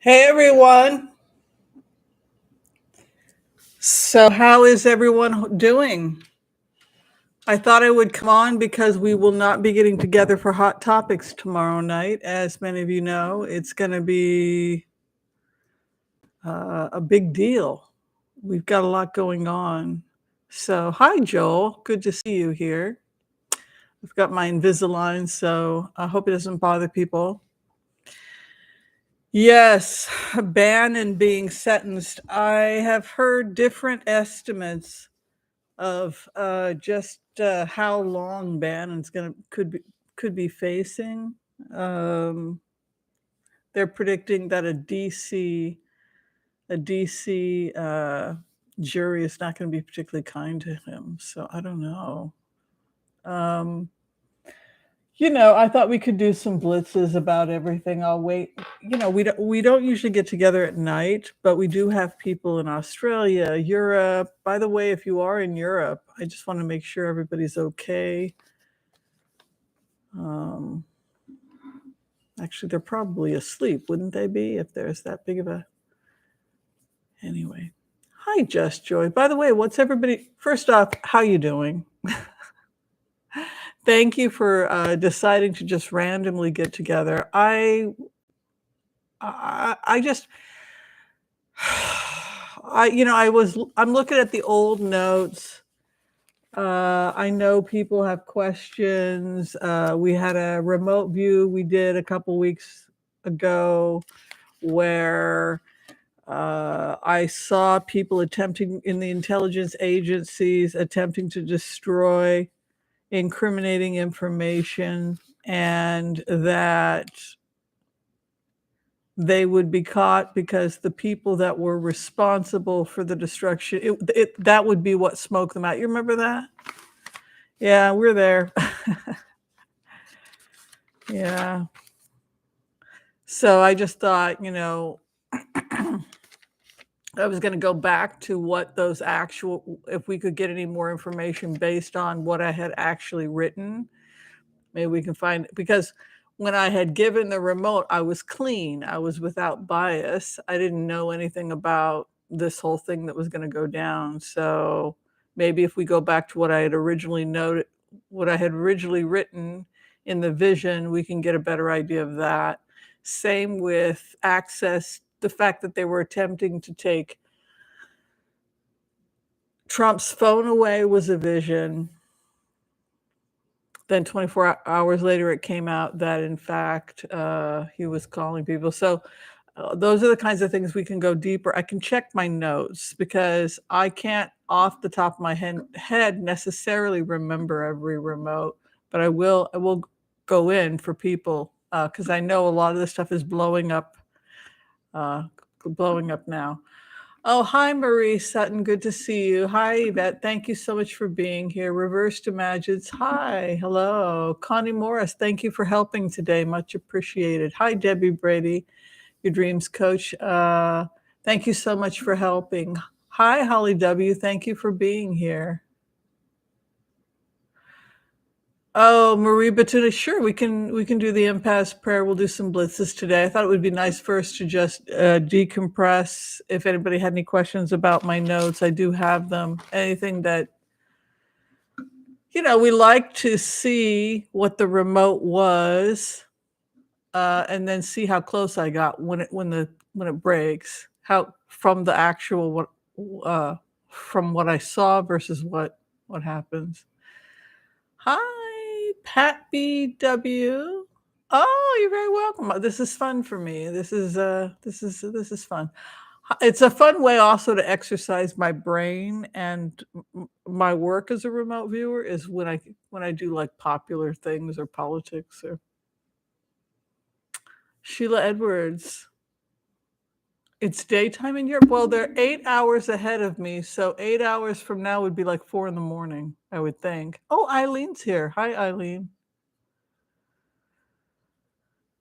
Hey everyone. So, how is everyone doing? I thought I would come on because we will not be getting together for Hot Topics tomorrow night. As many of you know, it's going to be a big deal. We've got a lot going on. So, hi, Joel. Good to see you here. I've got my Invisalign, so I hope it doesn't bother people. Yes, ban and being sentenced. I have heard different estimates of just how long Bannon's gonna could be facing. Um, they're predicting that a DC jury is not going to be particularly kind to him. So I don't know. Um, I thought we could do some blitzes about everything. I'll wait. We don't usually get together at night, but we do have people in Australia, Europe. By the way, if you are in Europe, I just want to make sure everybody's okay. Um, Actually, they're probably asleep, wouldn't they be, if there's that big of a. Anyway, hi, Just Joy. By the way, what's everybody? First off, how you doing? Thank you for deciding to just randomly get together. I just I'm looking at the old notes. I know people have questions. We had a remote view we did a couple weeks ago where I saw people attempting in the intelligence agencies attempting to destroy incriminating information, and that they would be caught because the people that were responsible for the destruction, that would be what smoked them out. You remember that? Yeah, we're there. Yeah. So I just thought, I was going to go back to what those if we could get any more information based on what I had actually written. Maybe we can find, because when I had given the remote, I was clean. I was without bias. I didn't know anything about this whole thing that was going to go down. So maybe if we go back to what I had originally noted, what I had originally written in the vision, we can get a better idea of that. Same with access, the fact that they were attempting to take Trump's phone away was a vision. Then 24 hours later, it came out that, in fact, he was calling people. So those are the kinds of things we can go deeper. I can check my notes because I can't, off the top of my head, necessarily remember every remote, but I will go in for people because I know a lot of this stuff is blowing up now. Oh, hi, Marie Sutton. Good to see you. Hi, Yvette. Thank you so much for being here. Reverse to Magids. Hi. Hello. Connie Morris. Thank you for helping today. Much appreciated. Hi, Debbie Brady, your dreams coach. Thank you so much for helping. Hi, Holly W. Thank you for being here. Oh, Marie Batuna, sure, we can do the impasse prayer. We'll do some blitzes today. I thought it would be nice first to just decompress. If anybody had any questions about my notes, I do have them. Anything that we like to see what the remote was, and then see how close I got when it breaks. How from the actual from what I saw versus what happens. Hi, Pat BW. Oh, you're very welcome. This is fun for me. This is fun. It's a fun way also to exercise my brain, and my work as a remote viewer is when I do like popular things or politics. Or Sheila Edwards. It's daytime in Europe. Well, they're 8 hours ahead of me, so 8 hours from now would be like 4 in the morning, I would think. Oh, Eileen's here. Hi, Eileen.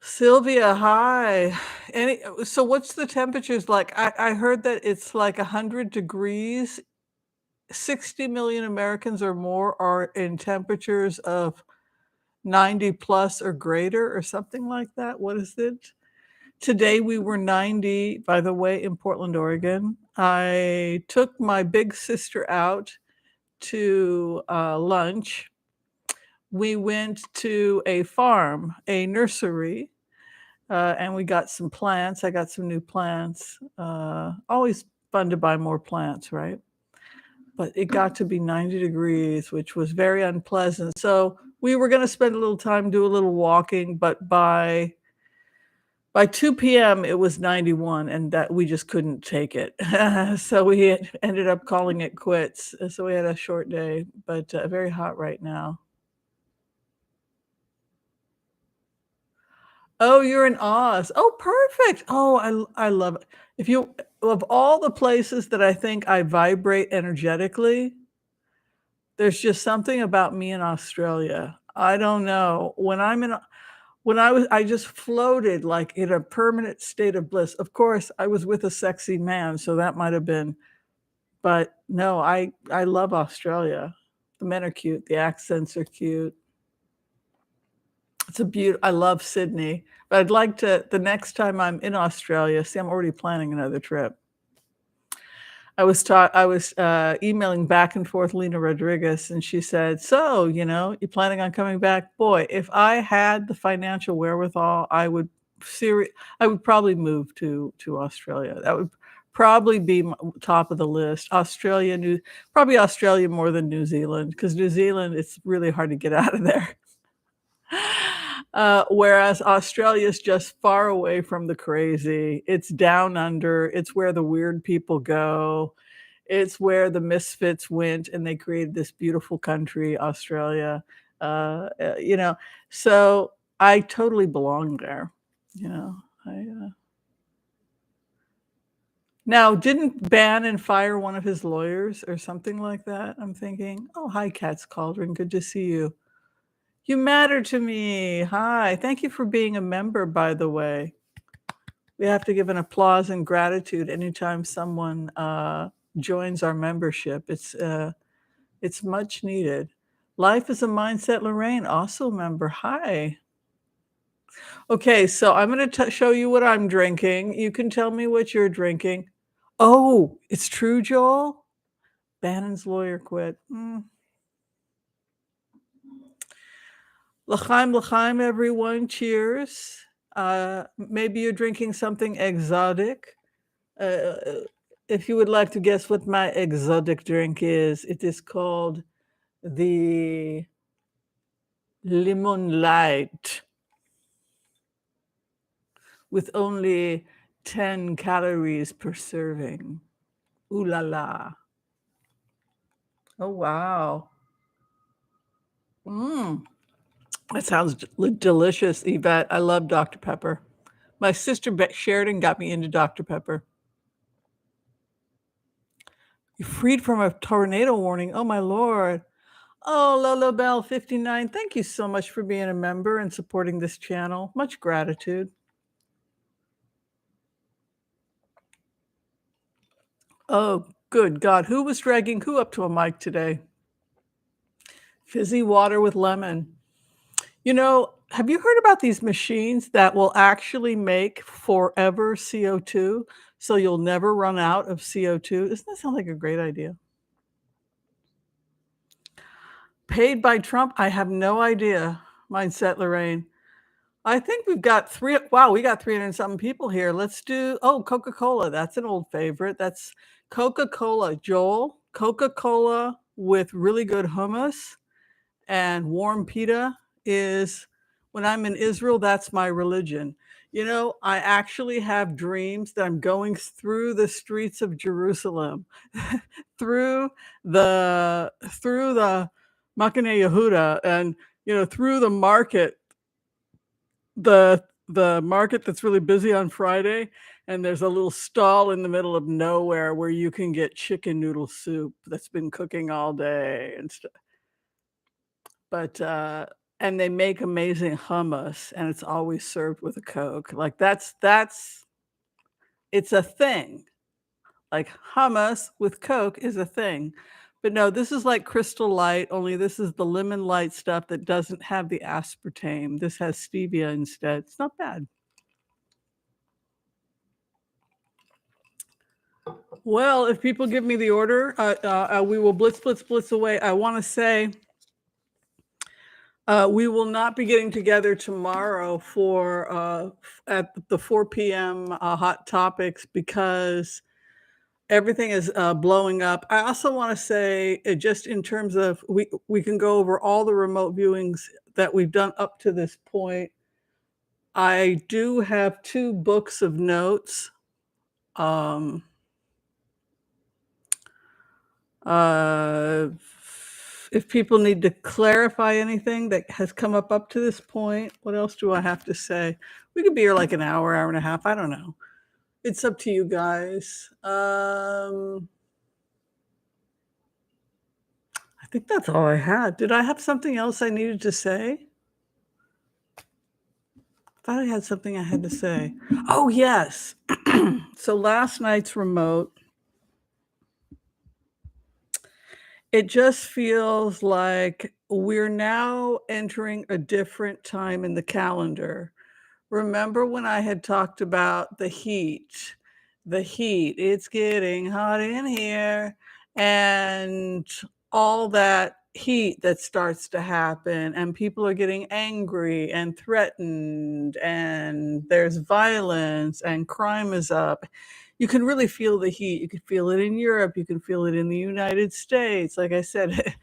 Sylvia, hi. So what's the temperatures like? I heard that it's like 100 degrees. 60 million Americans or more are in temperatures of 90 plus or greater or something like that. What is it? Today we were 90, by the way, in Portland, Oregon. I took my big sister out to lunch. We went to a farm, a nursery, and we got some plants. I got some new plants. Always fun to buy more plants, right? But it got to be 90 degrees, which was very unpleasant. So we were going to spend a little time, do a little walking, but by 2 p.m. it was 91, and that we just couldn't take it. So we ended up calling it quits. So we had a short day, but very hot right now. Oh, you're in Oz. Oh, perfect. Oh, I love it. If you of all the places that I think I vibrate energetically, there's just something about me in Australia. I don't know. When I just floated like in a permanent state of bliss. Of course, I was with a sexy man, so that might have been, but no, I love Australia. The men are cute, the accents are cute. I love Sydney, but I'd like to the next time I'm in Australia, see, I'm already planning another trip. I was emailing back and forth Lena Rodriguez, and she said, "So, you planning on coming back?" Boy, if I had the financial wherewithal, I would probably move to Australia. That would probably be top of the list. Probably Australia more than New Zealand, because New Zealand, it's really hard to get out of there. Whereas Australia is just far away from the crazy. It's down under. It's where the weird people go. It's where the misfits went, and they created this beautiful country, Australia. Uh, uh, you know, so I totally belong there. You know, I Now didn't Bannon fire one of his lawyers or something like that? I'm thinking, oh, hi, Cat's Cauldron. Good to see you. You matter to me. Hi. Thank you for being a member, by the way. We have to give an applause and gratitude anytime someone joins our membership. It's much needed. Life is a Mindset, Lorraine, also a member. Hi. Okay, so I'm going to show you what I'm drinking. You can tell me what you're drinking. Oh, it's true, Joel? Bannon's lawyer quit. L'chaim, l'chaim, everyone. Cheers. Maybe you're drinking something exotic. If you would like to guess what my exotic drink is, it is called the Lemon Light with only 10 calories per serving. Ooh la la. Oh, wow. That sounds delicious, Yvette. I love Dr. Pepper. My sister Sheridan got me into Dr. Pepper. You're freed from a tornado warning. Oh, my Lord. Oh, Lolo Bell 59. Thank you so much for being a member and supporting this channel. Much gratitude. Oh, good God. Who was dragging who up to a mic today? Fizzy water with lemon. Have you heard about these machines that will actually make forever CO2 so you'll never run out of CO2? Doesn't that sound like a great idea? Paid by Trump? I have no idea. Mindset, Lorraine. I think we've got we got 300 something people here. Let's do, Coca-Cola. That's an old favorite. That's Coca-Cola. Joel, Coca-Cola with really good hummus and warm pita is, when I'm in Israel, that's my religion. I actually have dreams that I'm going through the streets of Jerusalem, through the Machane Yehuda, and through the market, the market that's really busy on Friday, and there's a little stall in the middle of nowhere where you can get chicken noodle soup that's been cooking all day and stuff. But and they make amazing hummus, and it's always served with a Coke. Like that's it's a thing. Like hummus with Coke is a thing. But no, this is like Crystal Light, only this is the lemon light stuff that doesn't have the aspartame. This has stevia instead. It's not bad. Well, if people give me the order, we will blitz away. I want to say we will not be getting together tomorrow for at the 4 p.m. Hot Topics because everything is blowing up. I also want to say, just in terms of we can go over all the remote viewings that we've done up to this point. I do have 2 books of notes. Um, if people need to clarify anything that has come up to this point, what else do I have to say? We could be here like an hour and a half. I don't know. It's up to you guys. I think that's all I had. Did I have something else I needed to say? I thought I had something I had to say. Oh, yes. So last night's remote, it just feels like we're now entering a different time in the calendar. Remember when I had talked about the heat? The heat, it's getting hot in here, and all that heat that starts to happen, and people are getting angry and threatened, and there's violence, and crime is up. You can really feel the heat. You can feel it in Europe. You can feel it in the United States. Like I said,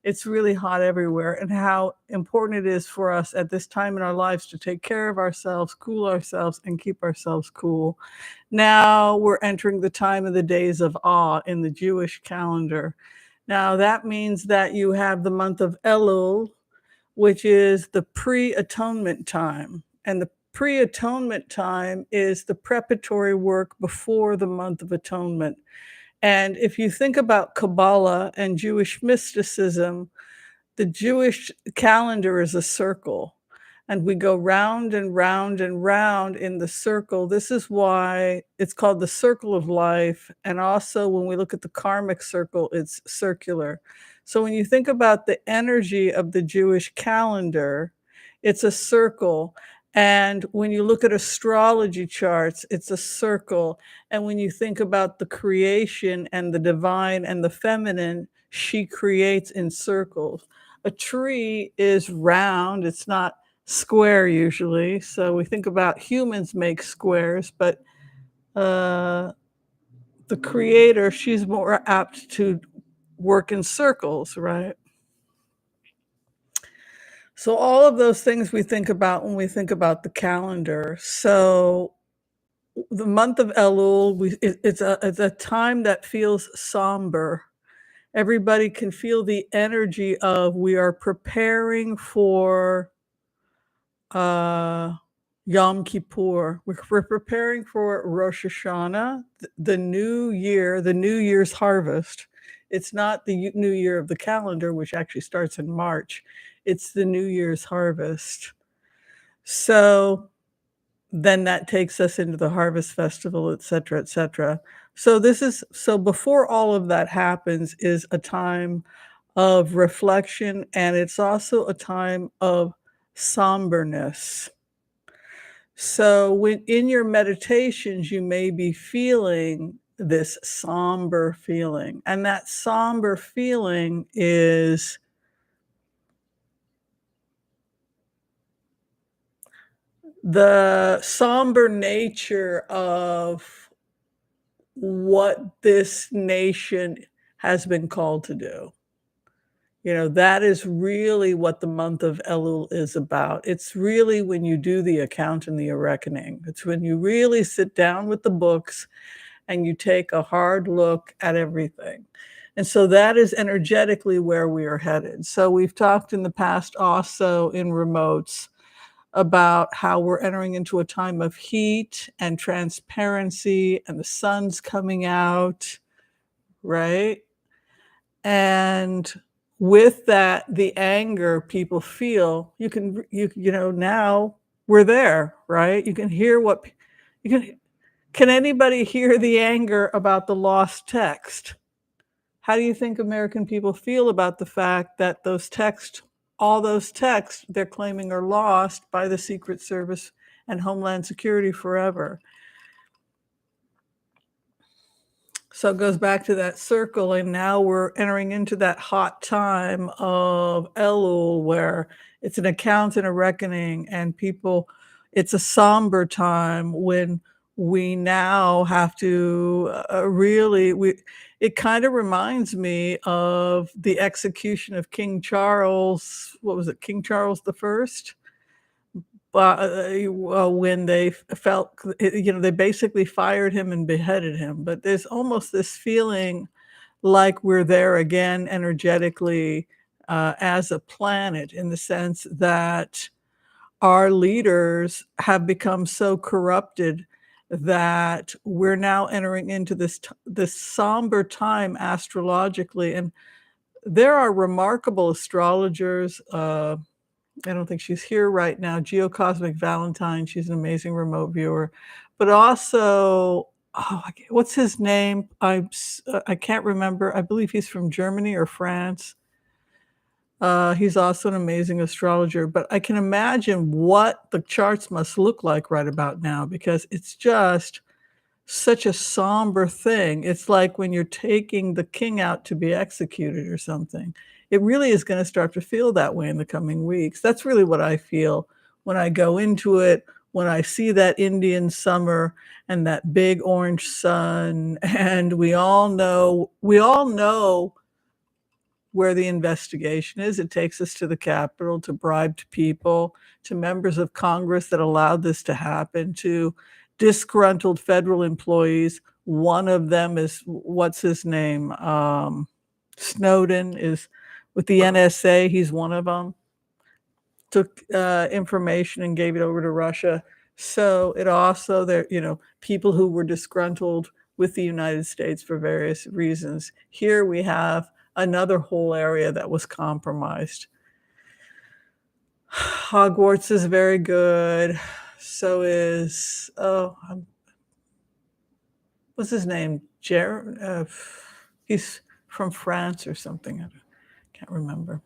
it's really hot everywhere, and how important it is for us at this time in our lives to take care of ourselves, cool ourselves, and keep ourselves cool. Now we're entering the time of the days of awe in the Jewish calendar. Now that means that you have the month of Elul, which is the pre-atonement time. And the pre-atonement time is the preparatory work before the month of atonement. And if you think about Kabbalah and Jewish mysticism, the Jewish calendar is a circle, and we go round and round and round in the circle. This is why it's called the circle of life. And also, when we look at the karmic circle, it's circular. So when you think about the energy of the Jewish calendar, it's a circle. And when you look at astrology charts, it's a circle. And when you think about the creation and the divine and the feminine, she creates in circles. A tree is round, it's not square usually. So we think about humans make squares, but the creator, she's more apt to work in circles, right? So all of those things we think about when we think about the calendar. So the month of Elul, it's a time that feels somber. Everybody can feel the energy of we are preparing for uh, Yom Kippur. We're preparing for Rosh Hashanah, the new year, the New Year's harvest. It's not the new year of the calendar, which actually starts in March. It's the New Year's harvest. So then that takes us into the harvest festival, et cetera, et cetera. So before all of that happens is a time of reflection, and it's also a time of somberness. So when in your meditations, you may be feeling this somber feeling, and that somber feeling is the somber nature of what this nation has been called to do. You know, that is really what the month of Elul is about. It's really when you do the account and the reckoning. It's when you really sit down with the books and you take a hard look at everything. And so that is energetically where we are headed. So we've talked in the past also in remotes about how we're entering into a time of heat and transparency, and the sun's coming out, right? And with that, the anger people feel, you know, now we're there, right? You can hear what you can anybody hear the anger about the lost text? How do you think American people feel about the fact that all those texts they're claiming are lost by the Secret Service and Homeland Security forever? So it goes back to that circle, and now we're entering into that hot time of Elul, where it's an account and a reckoning, and people it's a somber time when we now have to, really we it kinda reminds me of the execution of King Charles, what was it, King Charles the First? But, when they felt they basically fired him and beheaded him, but there's almost this feeling like we're there again energetically, as a planet in the sense that our leaders have become so corrupted that we're now entering into this somber time astrologically, and there are remarkable astrologers, I don't think she's here right now, Geocosmic Valentine, she's an amazing remote viewer, but also, oh, what's his name? I can't remember, I believe he's from Germany or France. He's also an amazing astrologer, but I can imagine what the charts must look like right about now because it's just such a somber thing. It's like when you're taking the king out to be executed or something. It really is gonna start to feel that way in the coming weeks. That's really what I feel when I go into it, when I see that Indian summer and that big orange sun, and we all know where the investigation is. It takes us to the Capitol, to bribed people, to members of Congress that allowed this to happen, to disgruntled federal employees. One of them is, what's his name? Snowden is with the NSA. He's one of them. Took information and gave it over to Russia. So it also, people who were disgruntled with the United States for various reasons. Here we have another whole area that was compromised. Hogwarts is very good. So is, what's his name? He's from France or something. I can't remember.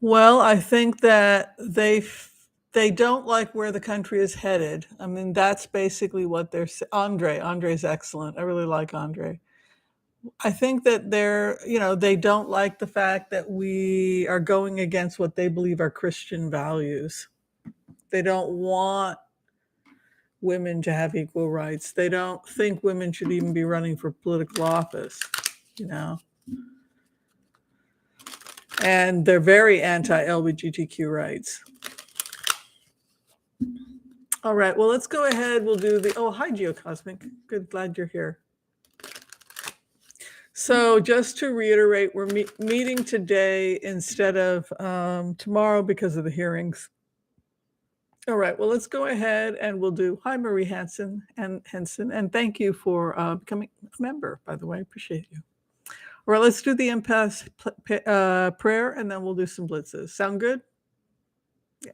Well, I think that they don't like where the country is headed. I mean, that's basically what they're Andre's excellent. I really like Andre. I think that they don't like the fact that we are going against what they believe are Christian values. They don't want women to have equal rights. They don't think women should even be running for political office, you know. And they're very anti-LGBTQ rights. All right, well, let's go ahead. We'll do hi, Geocosmic. Good, glad you're here. So just to reiterate, we're meeting today instead of tomorrow because of the hearings. All right, well, let's go ahead and we'll do, hi, Marie Henson, and thank you for becoming a member, by the way, I appreciate you. All right, let's do the impasse prayer, and then we'll do some blitzes. Sound good? Yeah.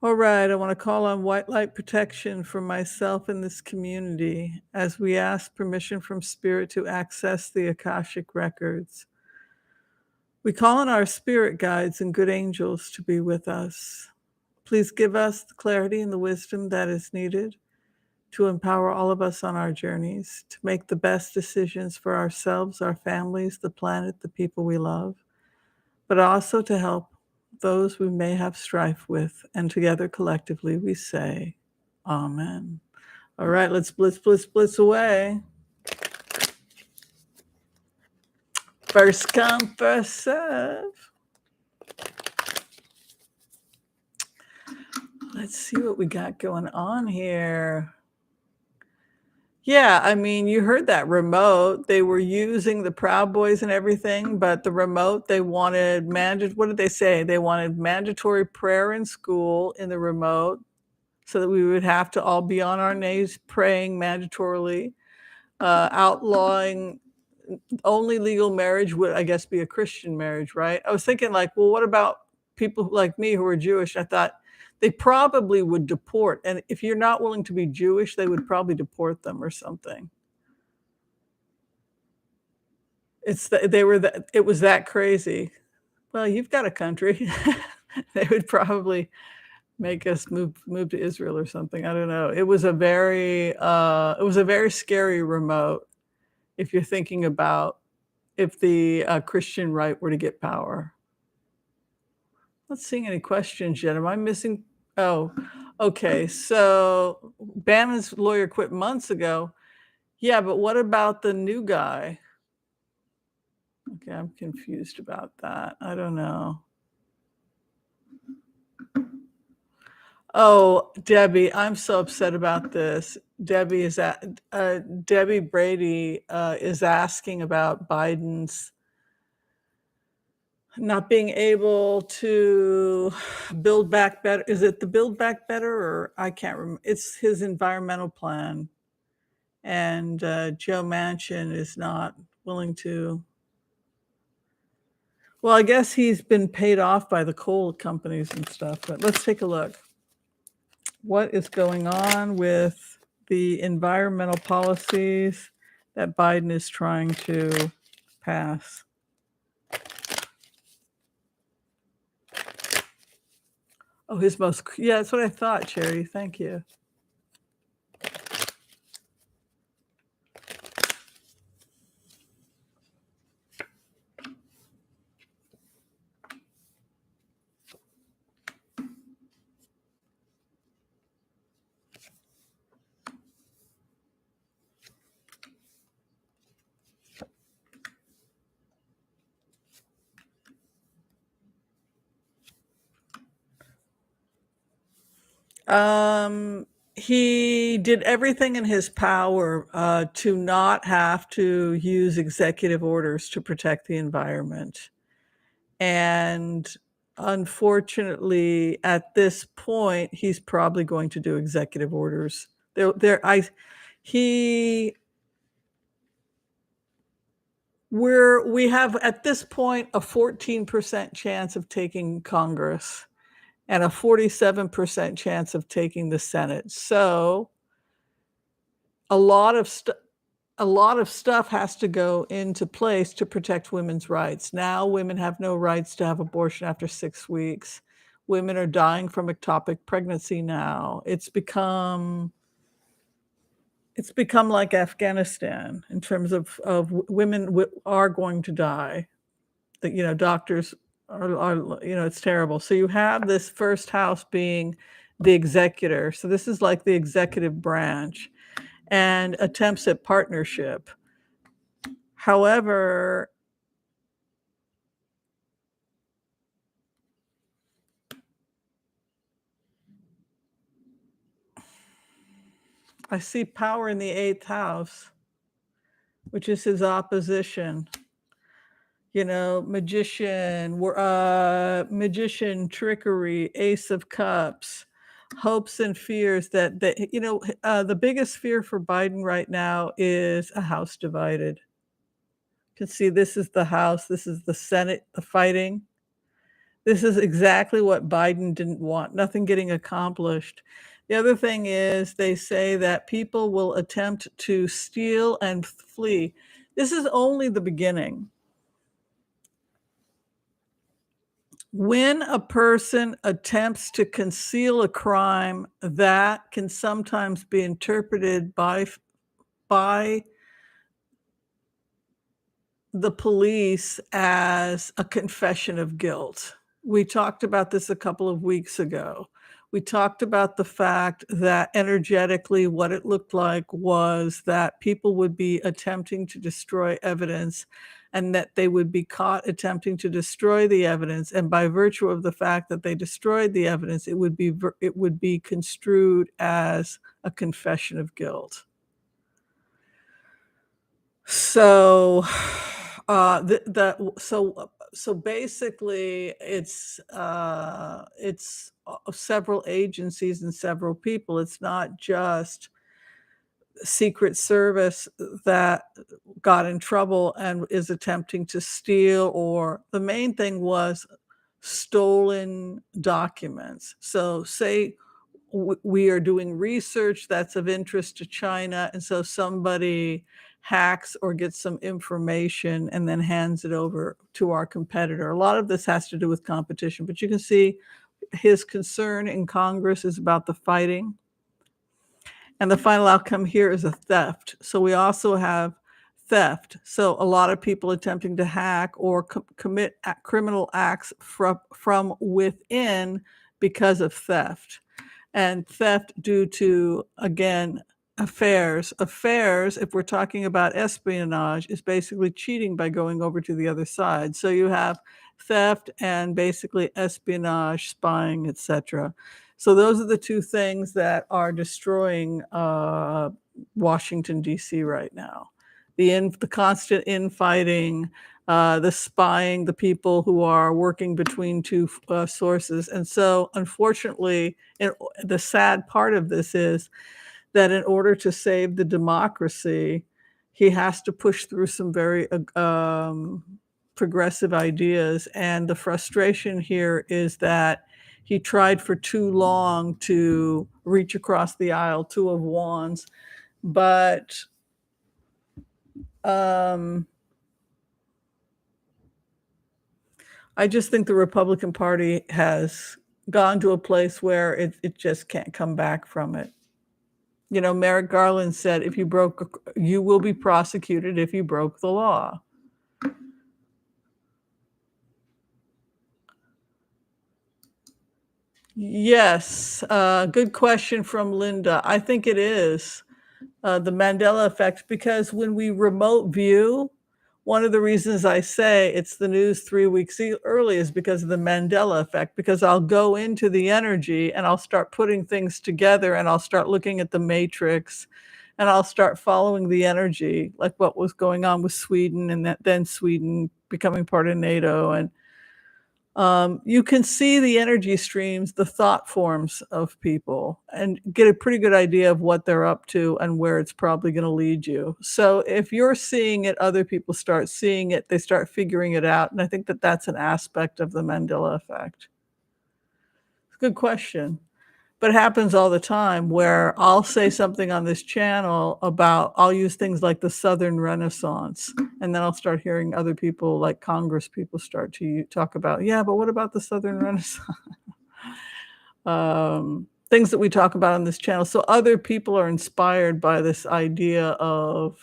All right, I want to call on white light protection for myself and this community as we ask permission from Spirit to access the Akashic records. We call on our spirit guides and good angels to be with us. Please give us the clarity and the wisdom that is needed to empower all of us on our journeys, to make the best decisions for ourselves, our families, the planet, the people we love, but also to help those we may have strife with. And together, collectively, we say, Amen. All right, let's blitz away. First come, first serve. Let's see what we got going on here. Yeah, I mean, you heard that remote. They were using the Proud Boys and everything, but the remote, they wanted what did they say? They wanted mandatory prayer in school in the remote so that we would have to all be on our knees praying mandatorily, outlawing only legal marriage would, I guess, be a Christian marriage, right? I was thinking like, well, what about people like me who are Jewish? I thought they probably would deport. And if you're not willing to be Jewish, they would probably deport them or something. It was that crazy. Well, you've got a country. They would probably make us move to Israel or something. I don't know. It was a very scary remote if you're thinking about if the Christian right were to get power. Not seeing any questions yet. Am I missing? Oh, okay. So Bannon's lawyer quit months ago. Yeah, but what about the new guy? Okay, I'm confused about that. I don't know. Oh, Debbie, I'm so upset about this. Debbie Brady is asking about Biden's not being able to build back better. Is it the Build Back Better, or I can't remember? It's his environmental plan, and Joe Manchin is not willing to. Well, I guess he's been paid off by the coal companies and stuff. But let's take a look. What is going on with the environmental policies that Biden is trying to pass? Oh, yeah, that's what I thought, Cherry. Thank you. He did everything in his power to not have to use executive orders to protect the environment. And unfortunately, at this point, he's probably going to do executive orders. He we have at this point a 14% chance of taking Congress and a 47% chance of taking the Senate. So a lot of stuff has to go into place to protect women's rights. Now women have no rights to have abortion after 6 weeks. Women are dying from ectopic pregnancy now. It's become like Afghanistan in terms of women are going to die. That doctors are it's terrible. So you have this first house being the executor. So this is like the executive branch and attempts at partnership. However, I see power in the 8th house, which is his opposition. Magician, trickery, Ace of Cups, hopes and fears that the biggest fear for Biden right now is a house divided. You can see this is the House, this is the Senate, the fighting. This is exactly what Biden didn't want, nothing getting accomplished. The other thing is they say that people will attempt to steal and flee. This is only the beginning. When a person attempts to conceal a crime, that can sometimes be interpreted by the police as a confession of guilt. We talked about this a couple of weeks ago. We talked about the fact that energetically what it looked like was that people would be attempting to destroy evidence and that they would be caught attempting to destroy the evidence. And by virtue of the fact that they destroyed the evidence, it would be construed as a confession of guilt. So, so basically, it's several agencies and several people. It's not just Secret Service that got in trouble and is attempting to steal, or the main thing was stolen documents. So say we are doing research that's of interest to China, and so somebody hacks or gets some information and then hands it over to our competitor. A lot of this has to do with competition, but you can see his concern in Congress is about the fighting. And the final outcome here is a theft. So we also have theft. So a lot of people attempting to hack or commit criminal acts from within because of theft. And theft due to, again, affairs. Affairs, if we're talking about espionage, is basically cheating by going over to the other side. So you have theft and basically espionage, spying, etc. So those are the two things that are destroying Washington, D.C. right now. The constant infighting, the spying, the people who are working between two sources. And so, unfortunately, the sad part of this is that in order to save the democracy, he has to push through some very progressive ideas. And the frustration here is that he tried for too long to reach across the aisle, two of wands, but I just think the Republican Party has gone to a place where it just can't come back from it. You know, Merrick Garland said, if you broke, you will be prosecuted if you broke the law. Yes, good question from Linda. I think it is the Mandela effect, because when we remote view, one of the reasons I say it's the news 3 weeks early is because of the Mandela effect, because I'll go into the energy and I'll start putting things together and I'll start looking at the matrix and I'll start following the energy, like what was going on with Sweden and then Sweden becoming part of NATO. And you can see the energy streams, the thought forms of people, and get a pretty good idea of what they're up to and where it's probably going to lead you. So if you're seeing it, other people start seeing it, they start figuring it out. And I think that that's an aspect of the Mandela effect. It's a good question. But it happens all the time where I'll say something on this channel about, I'll use things like the Southern Renaissance, and then I'll start hearing other people, like Congress people, start to talk about, yeah, but what about the Southern Renaissance? Things that we talk about on this channel. So other people are inspired by this idea of,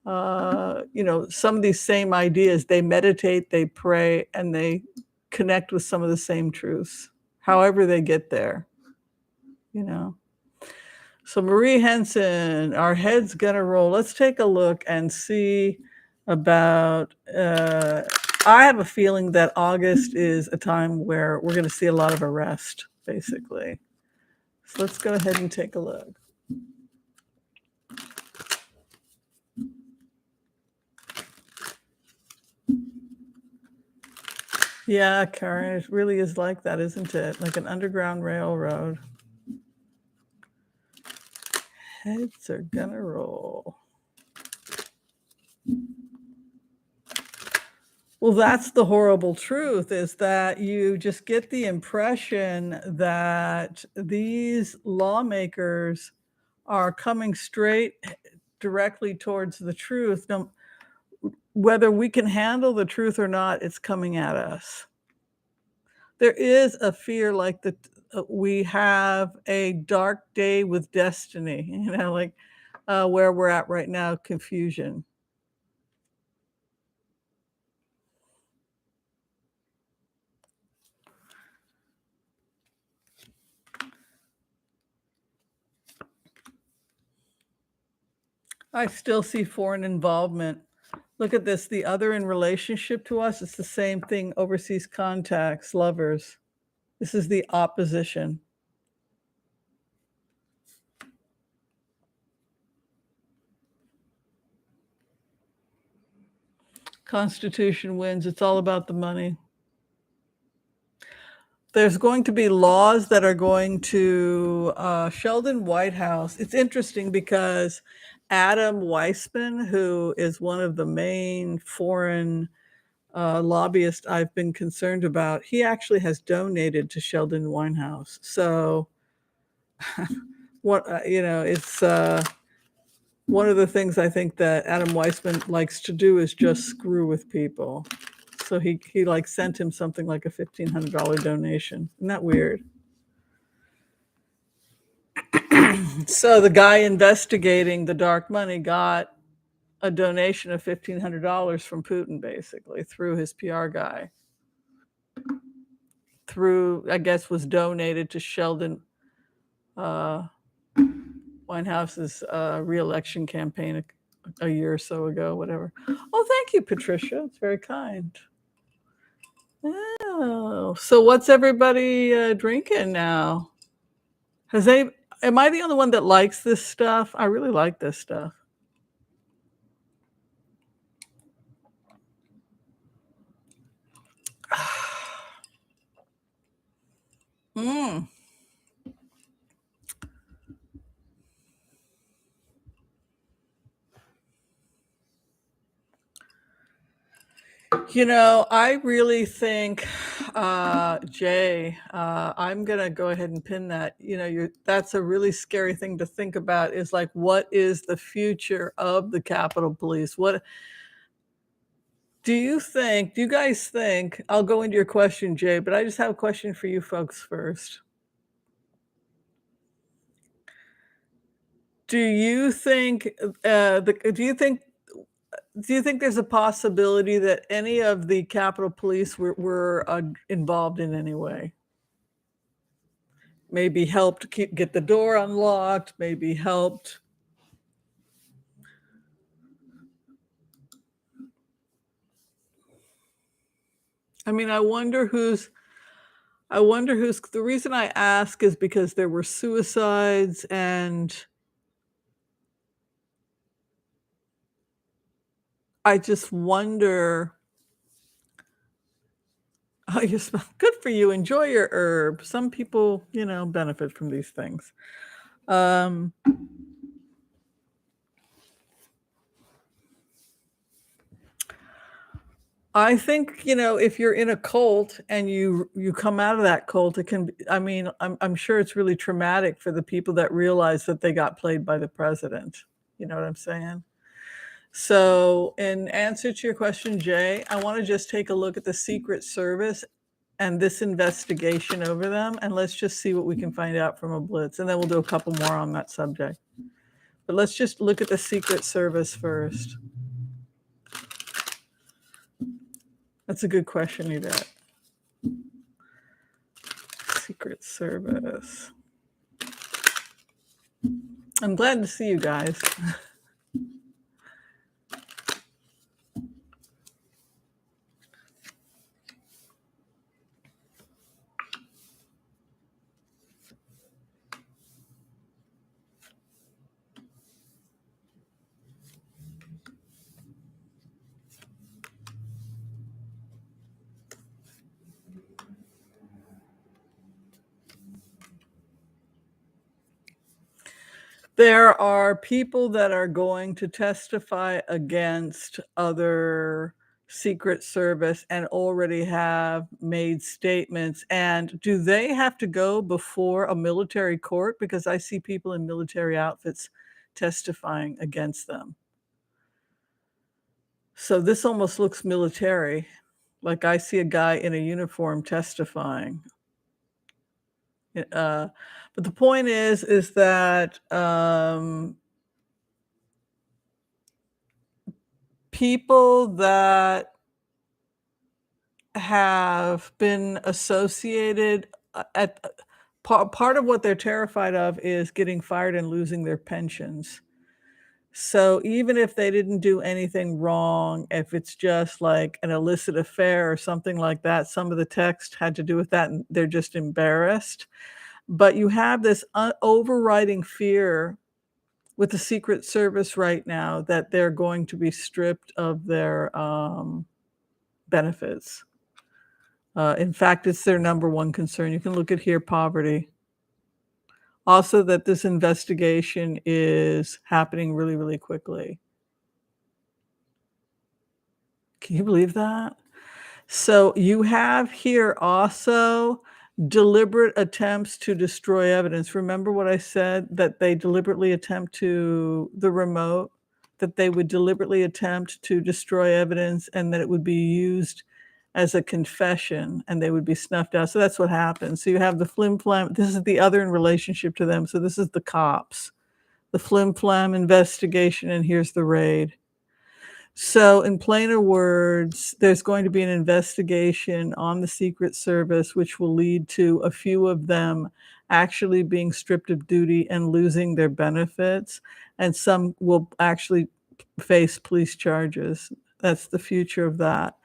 you know, some of these same ideas. They meditate, they pray, and they connect with some of the same truths, however they get there. You know. So Marie Henson, our head's gonna roll. Let's take a look and see about, I have a feeling that August is a time where we're gonna see a lot of arrest, basically. So let's go ahead and take a look. Yeah, Karen, it really is like that, isn't it? Like an underground railroad. Heads are gonna roll. Well, that's the horrible truth, is that you just get the impression that these lawmakers are coming straight directly towards the truth. Now, whether we can handle the truth or not, it's coming at us. There is a fear like that we have a dark day with destiny, you know, like where we're at right now, confusion. I still see foreign involvement. Look at this. The other in relationship to us, it's the same thing. Overseas contacts, lovers. This is the opposition. Constitution wins. It's all about the money. There's going to be laws that are going to Sheldon Whitehouse. It's interesting because Adam Weissman, who is one of the main foreign lobbyists I've been concerned about, he actually has donated to Sheldon Whitehouse. So, what you know, it's one of the things I think that Adam Weissman likes to do is just screw with people. So he like sent him something like a $1,500 donation. Isn't that weird? So the guy investigating the dark money got a donation of $1,500 from Putin, basically, through his PR guy. I guess, was donated to Sheldon Winehouse's re-election campaign a year or so ago, whatever. Oh, thank you, Patricia. It's very kind. Oh, so what's everybody drinking now? Am I the only one that likes this stuff? I really like this stuff. Mm. You know, I really think, Jay, I'm gonna go ahead and pin that. You know, that's a really scary thing to think about, is like, what is the future of the Capitol Police? What do you guys think, I'll go into your question, Jay, but I just have a question for you folks first. Do you think, do you think there's a possibility that any of the Capitol Police were involved in any way? Maybe helped get the door unlocked, maybe helped. I mean, I wonder who's, the reason I ask is because there were suicides, and I just wonder. Oh, you smell good for you. Enjoy your herb. Some people, benefit from these things. I think, if you're in a cult and you come out of that cult, it can be, I mean, I'm sure it's really traumatic for the people that realize that they got played by the president. You know what I'm saying? So, in answer to your question, Jay, I want to just take a look at the Secret Service and this investigation over them, and let's just see what we can find out from a blitz, and then we'll do a couple more on that subject. But let's just look at the Secret Service first. That's a good question, Yvette. Secret Service. I'm glad to see you guys. There are people that are going to testify against other Secret Service and already have made statements. And do they have to go before a military court? Because I see people in military outfits testifying against them. So this almost looks military. Like I see a guy in a uniform testifying. But the point is that people that have been associated at part of what they're terrified of is getting fired and losing their pensions. So even if they didn't do anything wrong, if it's just like an illicit affair or something like that, some of the text had to do with that, and they're just embarrassed. But you have this overriding fear with the Secret Service right now that they're going to be stripped of their benefits. In fact, it's their number one concern. You can look at here, poverty. Also, that this investigation is happening really, really quickly. Can you believe that? So you have here also deliberate attempts to destroy evidence. Remember what I said, that they deliberately attempt to the remote, that they would deliberately attempt to destroy evidence and that it would be used as a confession, and they would be snuffed out. So that's what happens. So you have the flim flam. This is the other in relationship to them. So this is the cops, the flim flam investigation, and here's the raid. So in plainer words, there's going to be an investigation on the Secret Service, which will lead to a few of them actually being stripped of duty and losing their benefits, and some will actually face police charges. That's the future of that.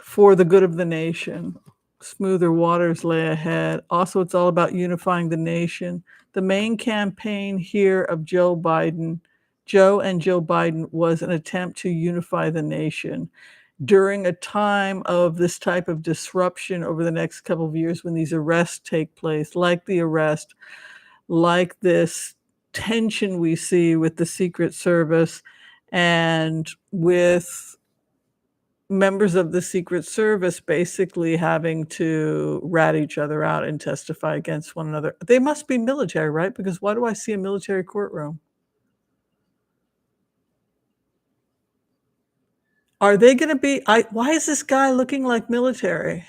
For the good of the nation. Smoother waters lay ahead. Also, it's all about unifying the nation. The main campaign here of Joe and Joe Biden, was an attempt to unify the nation during a time of this type of disruption over the next couple of years when these arrests take place, like the arrest, like this tension we see with the Secret Service and with members of the Secret Service basically having to rat each other out and testify against one another. They must be military, right? Because why do I see a military courtroom? Are they going to be? Why is this guy looking like military?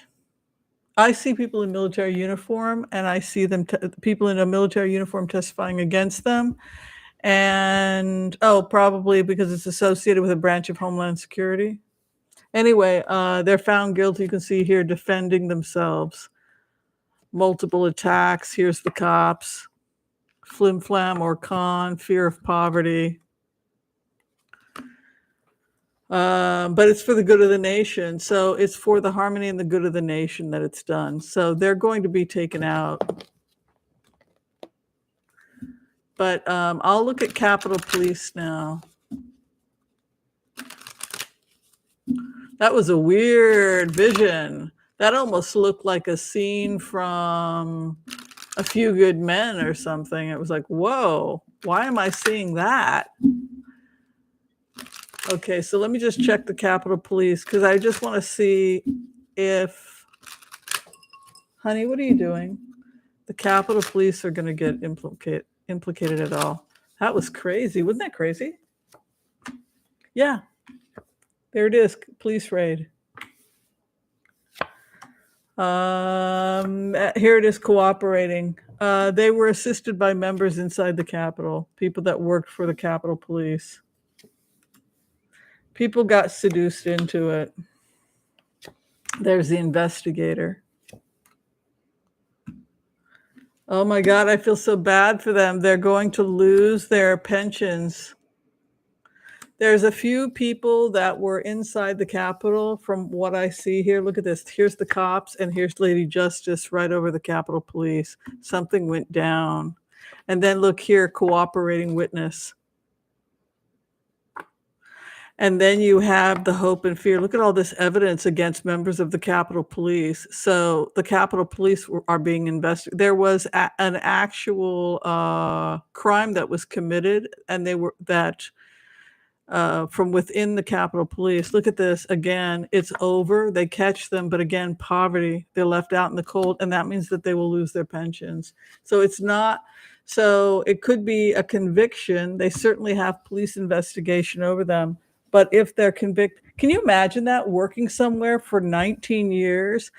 I see people in military uniform, and I see them people in a military uniform testifying against them. And probably because it's associated with a branch of Homeland Security. Anyway, they're found guilty. You can see here defending themselves. Multiple attacks. Here's the cops. Flim flam or con, fear of poverty. But it's for the good of the nation. So it's for the harmony and the good of the nation that it's done. So they're going to be taken out. But I'll look at Capitol Police now. That was a weird vision. That almost looked like a scene from A Few Good Men or something. It was like, whoa, why am I seeing that? Okay, so let me just check the Capitol Police because I just want to see if, honey, what are you doing? The Capitol Police are going to get implicated at all. That was crazy. Wasn't that crazy? Yeah. There it is, police raid. Here it is, cooperating. They were assisted by members inside the Capitol, people that worked for the Capitol Police. People got seduced into it. There's the investigator. Oh my God, I feel so bad for them. They're going to lose their pensions. There's a few people that were inside the Capitol from what I see here. Look at this. Here's the cops and here's Lady Justice right over the Capitol Police. Something went down. And then look here, cooperating witness. And then you have the hope and fear. Look at all this evidence against members of the Capitol Police. So the Capitol Police are being investigated. There was an actual crime that was committed, and they were from within the Capitol Police. Look at this again. It's over. They catch them, but again, poverty. They're left out in the cold, and that means that they will lose their pensions. So it's not. So it could be a conviction. They certainly have police investigation over them. But if they're convicted, can you imagine that working somewhere for 19 years,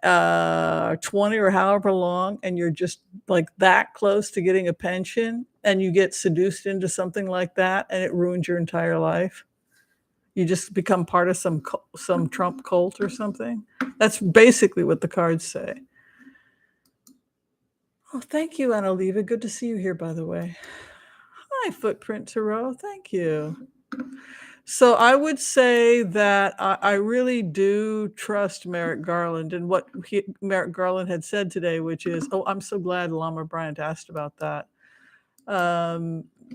20 or however long, and you're just like that close to getting a pension and you get seduced into something like that and it ruins your entire life? You just become part of some Trump cult or something. That's basically what the cards say. Oh, thank you, Annaleva. Good to see you here, by the way. Hi, Footprint Tarot. Thank you. So I would say that I really do trust Merrick Garland and what Merrick Garland had said today, which is, I'm so glad Lama Bryant asked about that.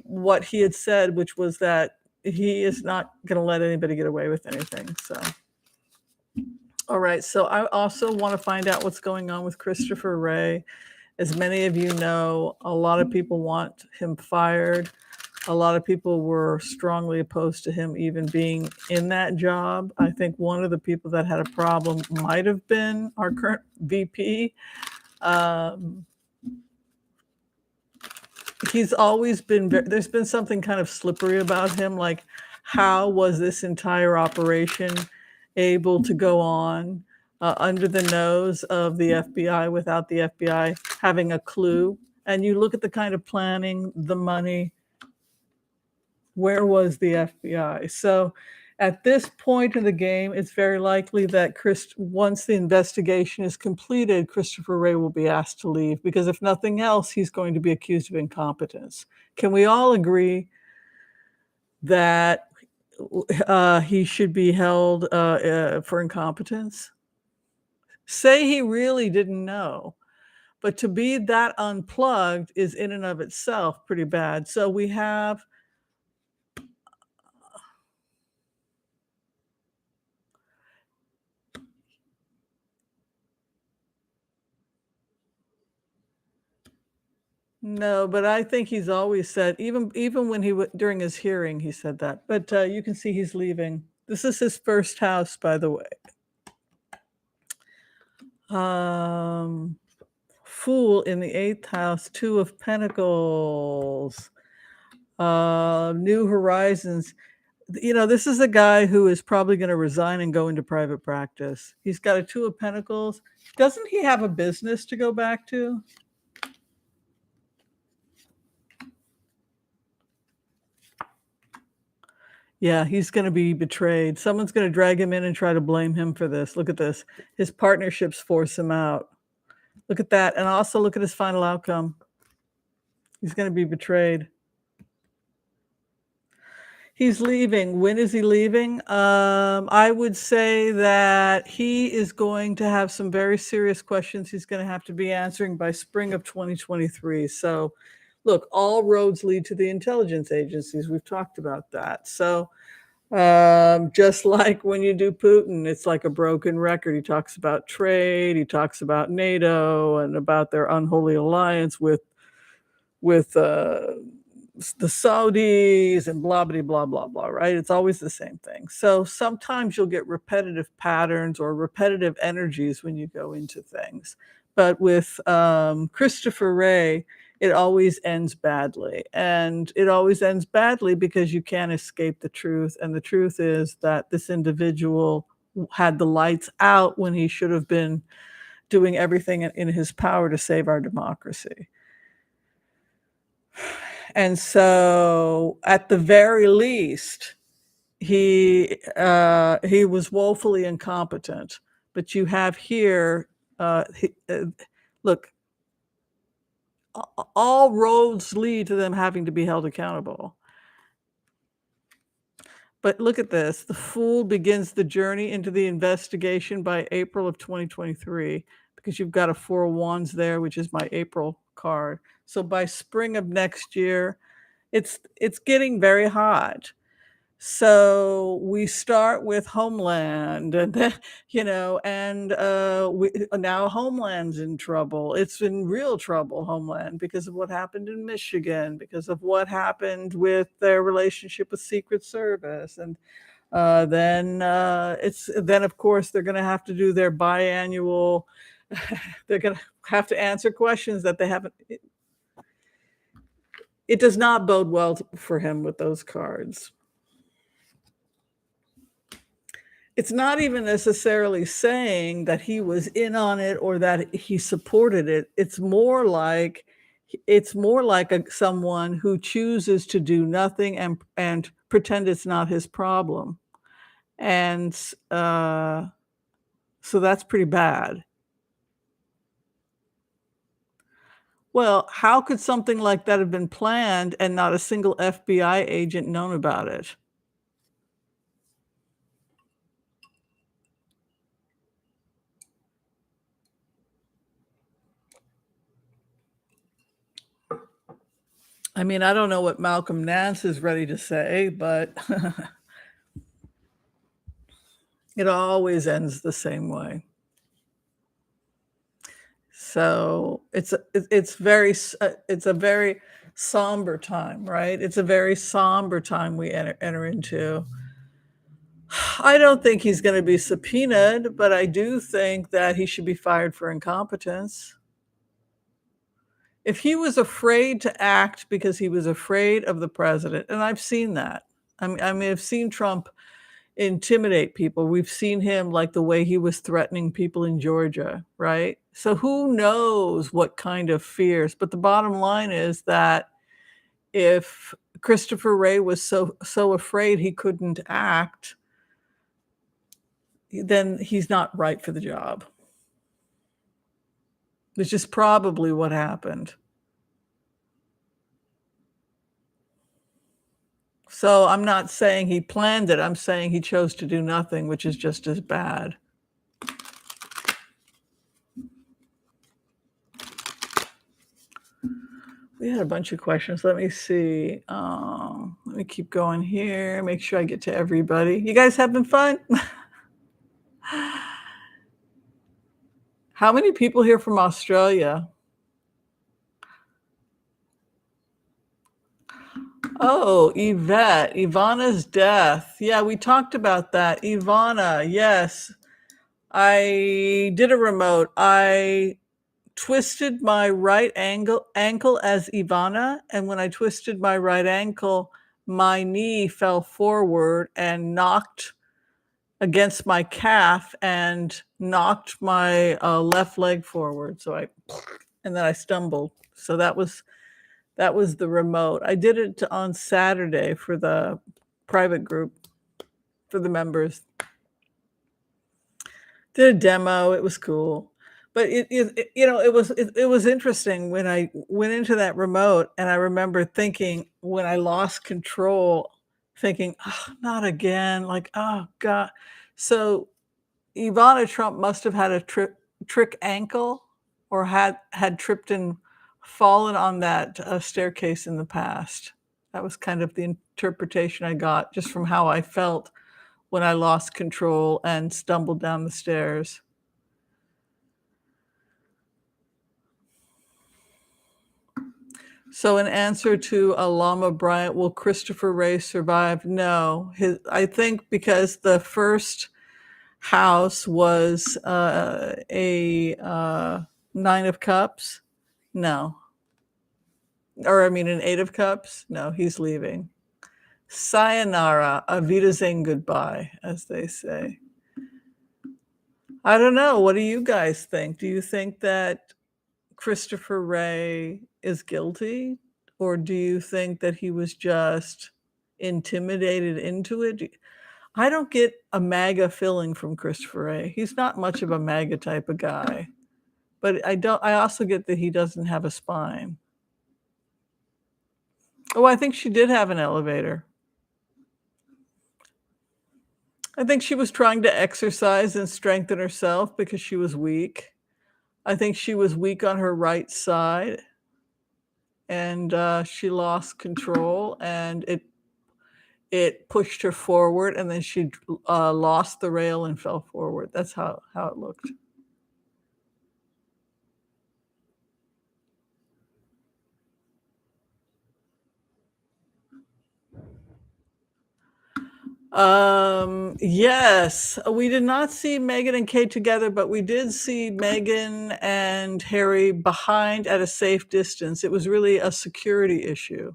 What he had said, which was that he is not going to let anybody get away with anything. So, all right. So I also want to find out what's going on with Christopher Wray. As many of you know, a lot of people want him fired. A lot of people were strongly opposed to him even being in that job. I think one of the people that had a problem might have been our current VP. He's always been, there's been something kind of slippery about him. Like, how was this entire operation able to go on under the nose of the FBI without the FBI having a clue. And you look at the kind of planning, the money, where was the FBI? So at this point in the game, it's very likely that once the investigation is completed, Christopher Wray will be asked to leave because if nothing else, he's going to be accused of incompetence. Can we all agree that he should be held for incompetence? Say he really didn't know, but to be that unplugged is in and of itself pretty bad. So we have no, but I think he's always said, even when during his hearing, he said that. But you can see he's leaving. This is his first house, by the way. Fool in the 8th house, 2 of Pentacles, New Horizons. You know, this is a guy who is probably going to resign and go into private practice. He's got a 2 of Pentacles. Doesn't he have a business to go back to? Yeah, he's going to be betrayed. Someone's going to drag him in and try to blame him for this. Look at this. His partnerships force him out. Look at that. And also look at his final outcome. He's going to be betrayed. He's leaving. When is he leaving? I would say that he is going to have some very serious questions he's going to have to be answering by spring of 2023. So look, all roads lead to the intelligence agencies. We've talked about that. So just like when you do Putin, it's like a broken record. He talks about trade, he talks about NATO and about their unholy alliance with the Saudis and blah, blah, blah, blah, blah, right? It's always the same thing. So sometimes you'll get repetitive patterns or repetitive energies when you go into things. But with Christopher Wray, it always ends badly. And it always ends badly because you can't escape the truth. And the truth is that this individual had the lights out when he should have been doing everything in his power to save our democracy. And so at the very least, he was woefully incompetent. But you have here, look, all roads lead to them having to be held accountable. But look at this. The Fool begins the journey into the investigation by April of 2023 because you've got a 4 of Wands there, which is my April card. So by spring of next year, it's getting very hot. So we start with Homeland, and then, now Homeland's in trouble. It's in real trouble, Homeland, because of what happened in Michigan, because of what happened with their relationship with Secret Service, and then of course they're going to have to do their biannual. They're going to have to answer questions that they haven't. It does not bode well for him with those cards. It's not even necessarily saying that he was in on it or that he supported it. It's more like someone who chooses to do nothing and pretend it's not his problem. And so that's pretty bad. Well, how could something like that have been planned and not a single FBI agent known about it? I mean, I don't know what Malcolm Nance is ready to say, but it always ends the same way. So it's a very somber time, right? It's a very somber time we enter into. I don't think he's going to be subpoenaed, but I do think that he should be fired for incompetence. If he was afraid to act because he was afraid of the president, and I've seen that. I mean, I've seen Trump intimidate people. We've seen him like the way he was threatening people in Georgia, right? So who knows what kind of fears, but the bottom line is that if Christopher Wray was so afraid he couldn't act, then he's not right for the job. Which is probably what happened. So I'm not saying he planned it, I'm saying he chose to do nothing, which is just as bad. We had a bunch of questions. Let me see. Let me keep going here, make sure I get to everybody. You guys having fun? How many people here from Australia? Oh, Yvette, Ivana's death. Yeah, we talked about that. Ivana, yes. I did a remote. I twisted my right ankle as Ivana, and when I twisted my right ankle, my knee fell forward and knocked against my calf and knocked my left leg forward. So and then I stumbled. So that was the remote. I did it on Saturday for the private group for the members. Did a demo. It was cool. But it was interesting when I went into that remote, and I remember thinking when I lost control, thinking, oh, not again. Like, oh God. So Ivana Trump must have had a trick ankle or had tripped and fallen on that staircase in the past. That was kind of the interpretation I got just from how I felt when I lost control and stumbled down the stairs. So in answer to Alama Bryant, will Christopher Wray survive? No. I think because the first house was a 9 of cups. No. Or I mean an 8 of cups. No, he's leaving. Sayonara, auf Wiedersehen, goodbye, as they say. I don't know. What do you guys think? Do you think that Christopher Wray is guilty? Or do you think that he was just intimidated into it? I don't get a MAGA feeling from Christopher Wray. He's not much of a MAGA type of guy. But I also get that he doesn't have a spine. Oh, I think she did have an elevator. I think she was trying to exercise and strengthen herself because she was weak. I think she was weak on her right side, and she lost control, and it pushed her forward, and then she lost the rail and fell forward. That's how it looked. Yes, we did not see Meghan and Kate together, but we did see Meghan and Harry behind at a safe distance. It was really a security issue.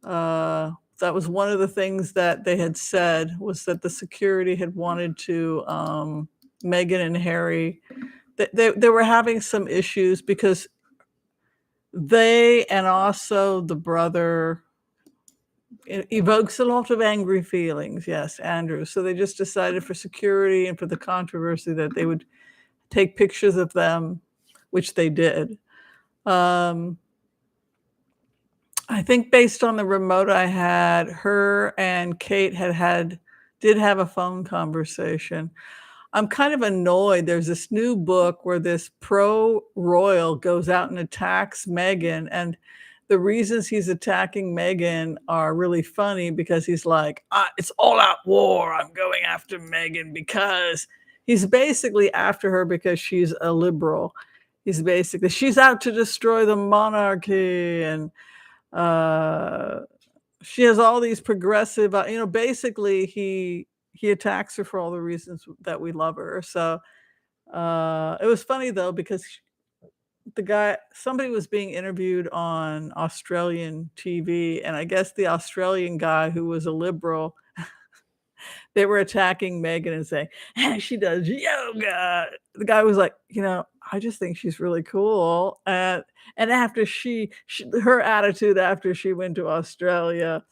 That was one of the things that they had said, was that the security had wanted to Meghan and Harry. They were having some issues because they and also the brother, it evokes a lot of angry feelings. Yes, Andrew. So they just decided for security and for the controversy that they would take pictures of them, which they did. I think based on the remote I had, her and Kate did have a phone conversation. I'm kind of annoyed. There's this new book where this pro-royal goes out and attacks Meghan, and the reasons he's attacking Meghan are really funny because he's like, it's all out war. I'm going after Meghan because he's basically after her because she's a liberal. She's out to destroy the monarchy, and she has all these progressive, basically he attacks her for all the reasons that we love her. So it was funny though, because somebody was being interviewed on Australian TV, and I guess the Australian guy, who was a liberal, They were attacking Meghan and saying, "She does yoga." The guy was like, "I just think she's really cool." And after her attitude after she went to Australia,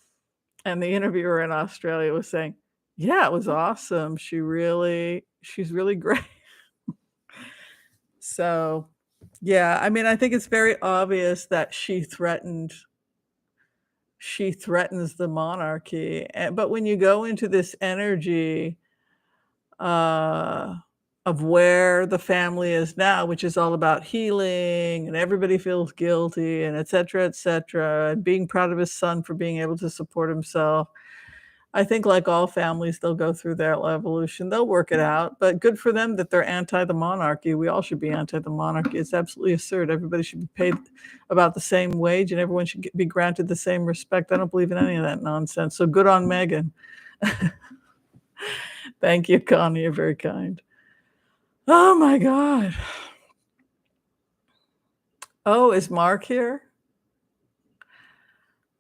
and the interviewer in Australia was saying, "Yeah, it was awesome. She's really great." So, yeah, I mean, I think it's very obvious that she threatens the monarchy, but when you go into this energy, uh, of where the family is now, which is all about healing, and everybody feels guilty, and et cetera, and being proud of his son for being able to support himself. I think like all families, they'll go through their evolution. They'll work it out, but good for them that they're anti the monarchy. We all should be anti the monarchy. It's absolutely absurd. Everybody should be paid about the same wage, and everyone should be granted the same respect. I don't believe in any of that nonsense. So good on Meghan. Thank you, Connie. You're very kind. Oh my God. Oh, is Mark here?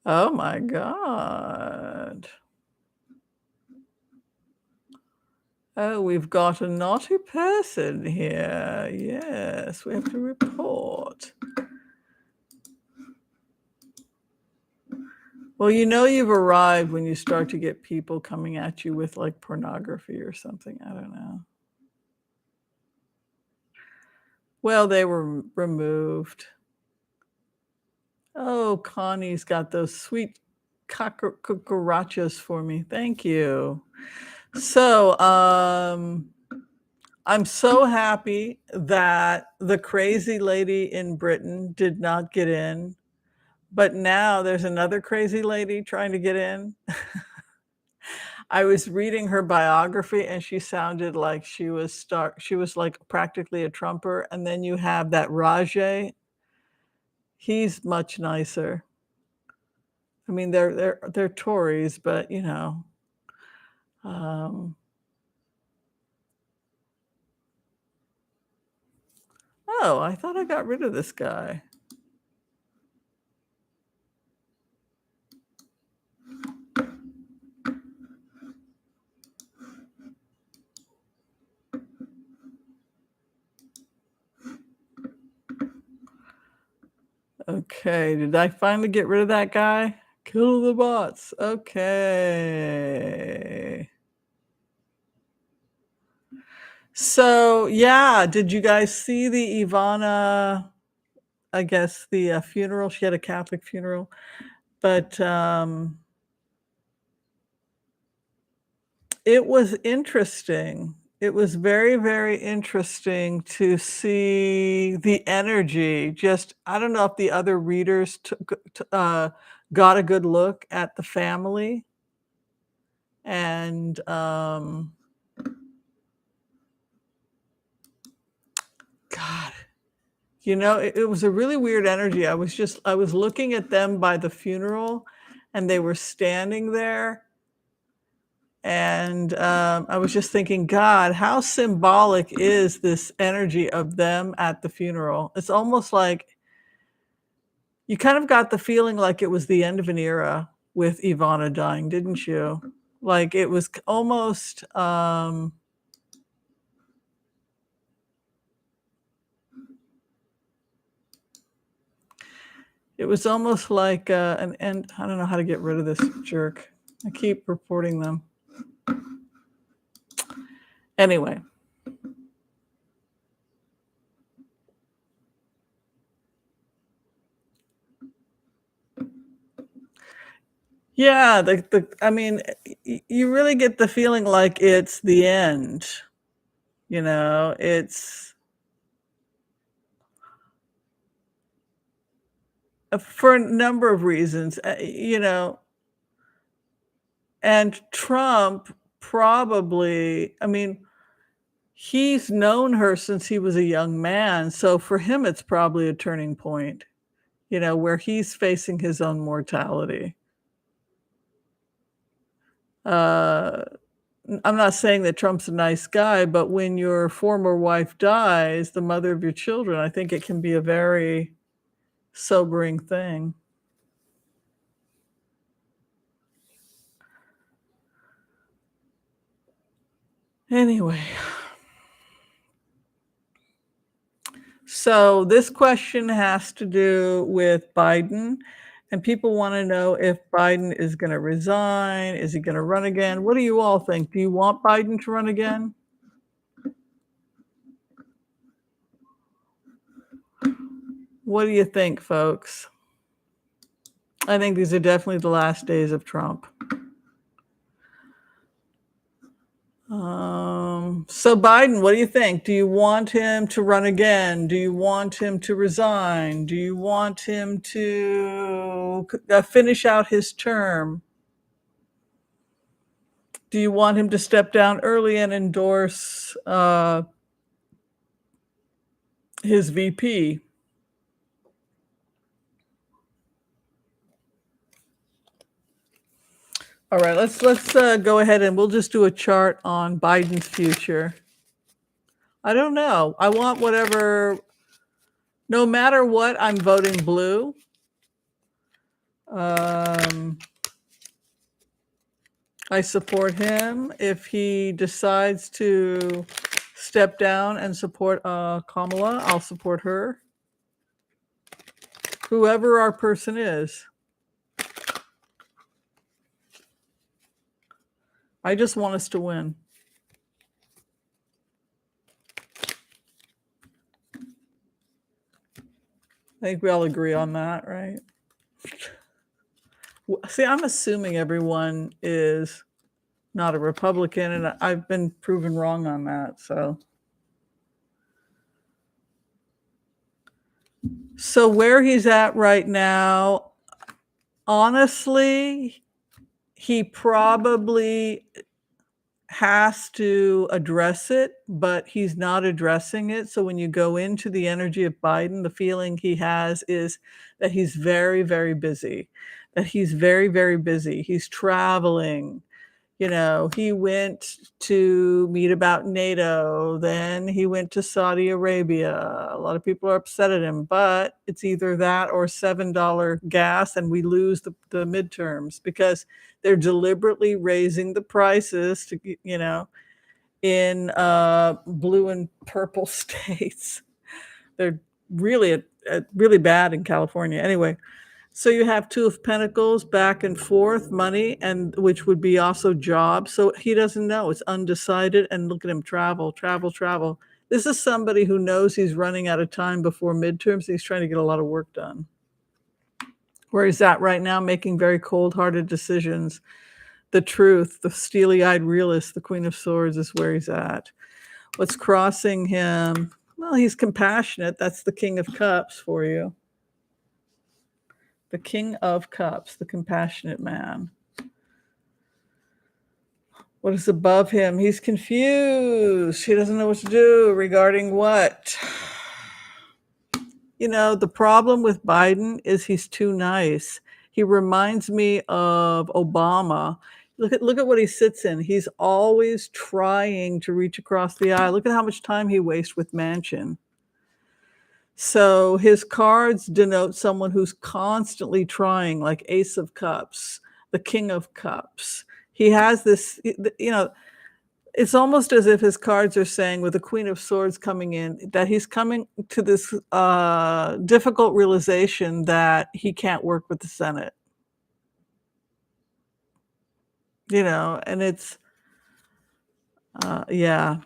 Oh my God. Oh, we've got a naughty person here. Yes, we have to report. Well, you've arrived when you start to get people coming at you with like pornography or something. I don't know. Well, they were removed. Oh, Connie's got those sweet cucarachas for me. Thank you. So, I'm so happy that the crazy lady in Britain did not get in, but now there's another crazy lady trying to get in. I was reading her biography and she sounded like she was like practically a Trumper, and then you have that Rajay. He's much nicer. I mean, they're Tories, but um oh, I thought I got rid of this guy. Okay, did I finally get rid of that guy? Kill the bots. Okay. So, yeah, did you guys see the Ivana, I guess, the funeral? She had a Catholic funeral, but it was interesting. It was very, very interesting to see the energy. Just, I don't know if the other readers got a good look at the family. And God, it was a really weird energy. I was looking at them by the funeral, and they were standing there. And I was just thinking, God, how symbolic is this energy of them at the funeral? It's almost like you kind of got the feeling like it was the end of an era with Ivana dying, didn't you? Like it was almost like an end. I don't know how to get rid of this jerk. I keep reporting them. Anyway. Yeah, I mean, you really get the feeling like it's the end. It's for a number of reasons, and Trump probably, I mean, he's known her since he was a young man, so for him, it's probably a turning point, where he's facing his own mortality. I'm not saying that Trump's a nice guy, but when your former wife dies, the mother of your children, I think it can be a very sobering thing. Anyway, so this question has to do with Biden, and people want to know if Biden is going to resign. Is he going to run again? What do you all think? Do you want Biden to run again? What do you think, folks? I think these are definitely the last days of Trump. So Biden, what do you think? Do you want him to run again? Do you want him to resign? Do you want him to finish out his term? Do you want him to step down early and endorse his VP? All right, let's go ahead and we'll just do a chart on Biden's future. I don't know. I want whatever. No matter what, I'm voting blue. I support him. If he decides to step down and support Kamala, I'll support her. Whoever our person is. I just want us to win. I think we all agree on that, right? See, I'm assuming everyone is not a Republican, and I've been proven wrong on that. So where he's at right now, honestly, he probably has to address it, but he's not addressing it. So when you go into the energy of Biden, the feeling he has is that he's very, very busy, that he's very, very busy. He's traveling. You know, he went to meet about NATO, then he went to Saudi Arabia. A lot of people are upset at him, but it's either that or $7 gas, and we lose the midterms because they're deliberately raising the prices to, you know, in blue and purple states. They're really really bad in California. Anyway, so you have Two of Pentacles, back and forth, money, and which would be also job. So he doesn't know. It's undecided. And look at him travel, travel, travel. This is somebody who knows he's running out of time before midterms. He's trying to get a lot of work done. Where he's at right now, making very cold-hearted decisions. The Truth, the steely-eyed realist, the Queen of Swords is where he's at. What's crossing him? Well, he's compassionate. That's the King of Cups for you. The King of Cups, the compassionate man. What is above him? He's confused. He doesn't know what to do regarding what? You know, the problem with Biden is he's too nice. He reminds me of Obama. Look at what he sits in. He's always trying to reach across the aisle. Look at how much time he wastes with Manchin. So his cards denote someone who's constantly trying, like Ace of Cups, the King of Cups. He has this, you know, it's almost as if his cards are saying, with the Queen of Swords coming in, that he's coming to this difficult realization that he can't work with the Senate. You know, and it's, yeah.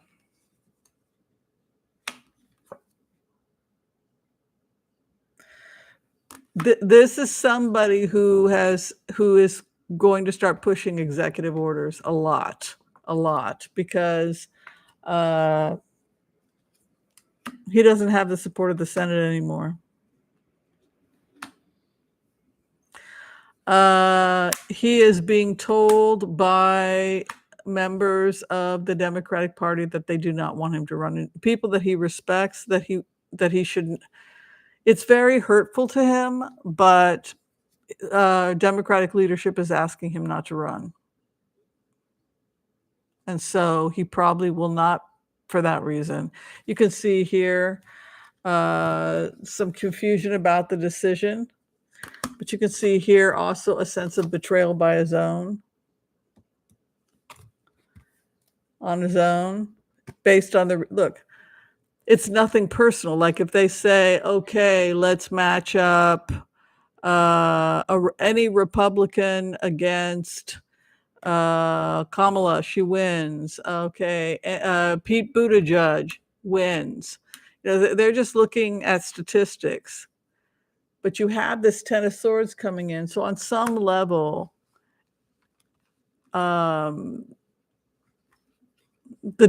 This is somebody who is going to start pushing executive orders a lot, because he doesn't have the support of the Senate anymore. He is being told by members of the Democratic Party that they do not want him to run. People that he respects, that he shouldn't. It's very hurtful to him, but Democratic leadership is asking him not to run. And so he probably will not for that reason. You can see here some confusion about the decision, but you can see here also a sense of betrayal by his own. on his own based on the look. It's nothing personal. Like if they say, okay, let's match up any Republican against Kamala, she wins. Okay, Pete Buttigieg wins. You know, they're just looking at statistics. But you have this Ten of Swords coming in, so on some level, the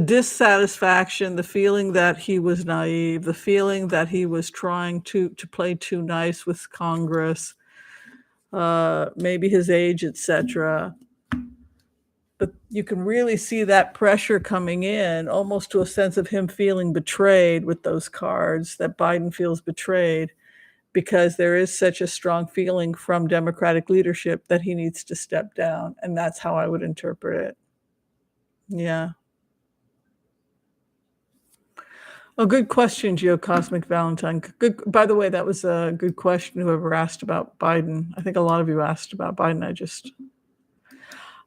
dissatisfaction, the feeling that he was naive, the feeling that he was trying to play too nice with Congress, maybe his age, etc. But you can really see that pressure coming in, almost to a sense of him feeling betrayed with those cards, that Biden feels betrayed because there is such a strong feeling from Democratic leadership that he needs to step down. And that's how I would interpret it. Yeah. Oh, good question, Geocosmic Valentine. Good. By the way, that was a good question. Whoever asked about Biden, I think a lot of you asked about Biden.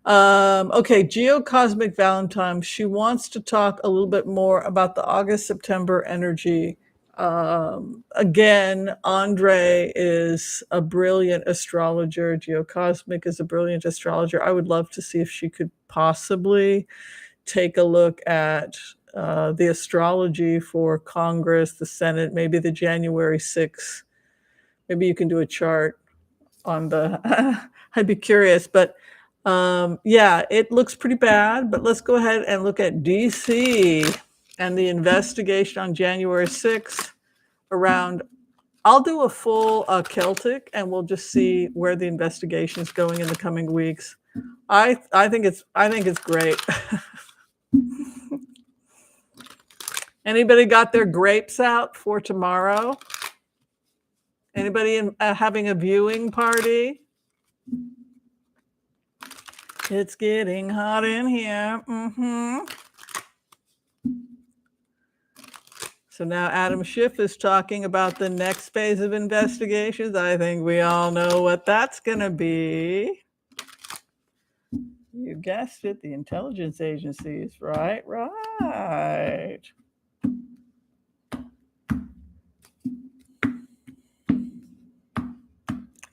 Okay, Geocosmic Valentine. She wants to talk a little bit more about the August-September energy. Again, Andre is a brilliant astrologer. Geocosmic is a brilliant astrologer. I would love to see if she could possibly take a look at the astrology for Congress, the Senate, maybe the January 6th. Maybe you can do a chart on the, I'd be curious, but yeah, it looks pretty bad, but let's go ahead and look at DC and the investigation on January 6th around, I'll do a full Celtic and we'll just see where the investigation is going in the coming weeks. I think it's great. Anybody got their grapes out for tomorrow? Anybody having a viewing party? It's getting hot in here. So now Adam Schiff is talking about the next phase of investigations. I think we all know what that's going to be. You guessed it, the intelligence agencies. Right.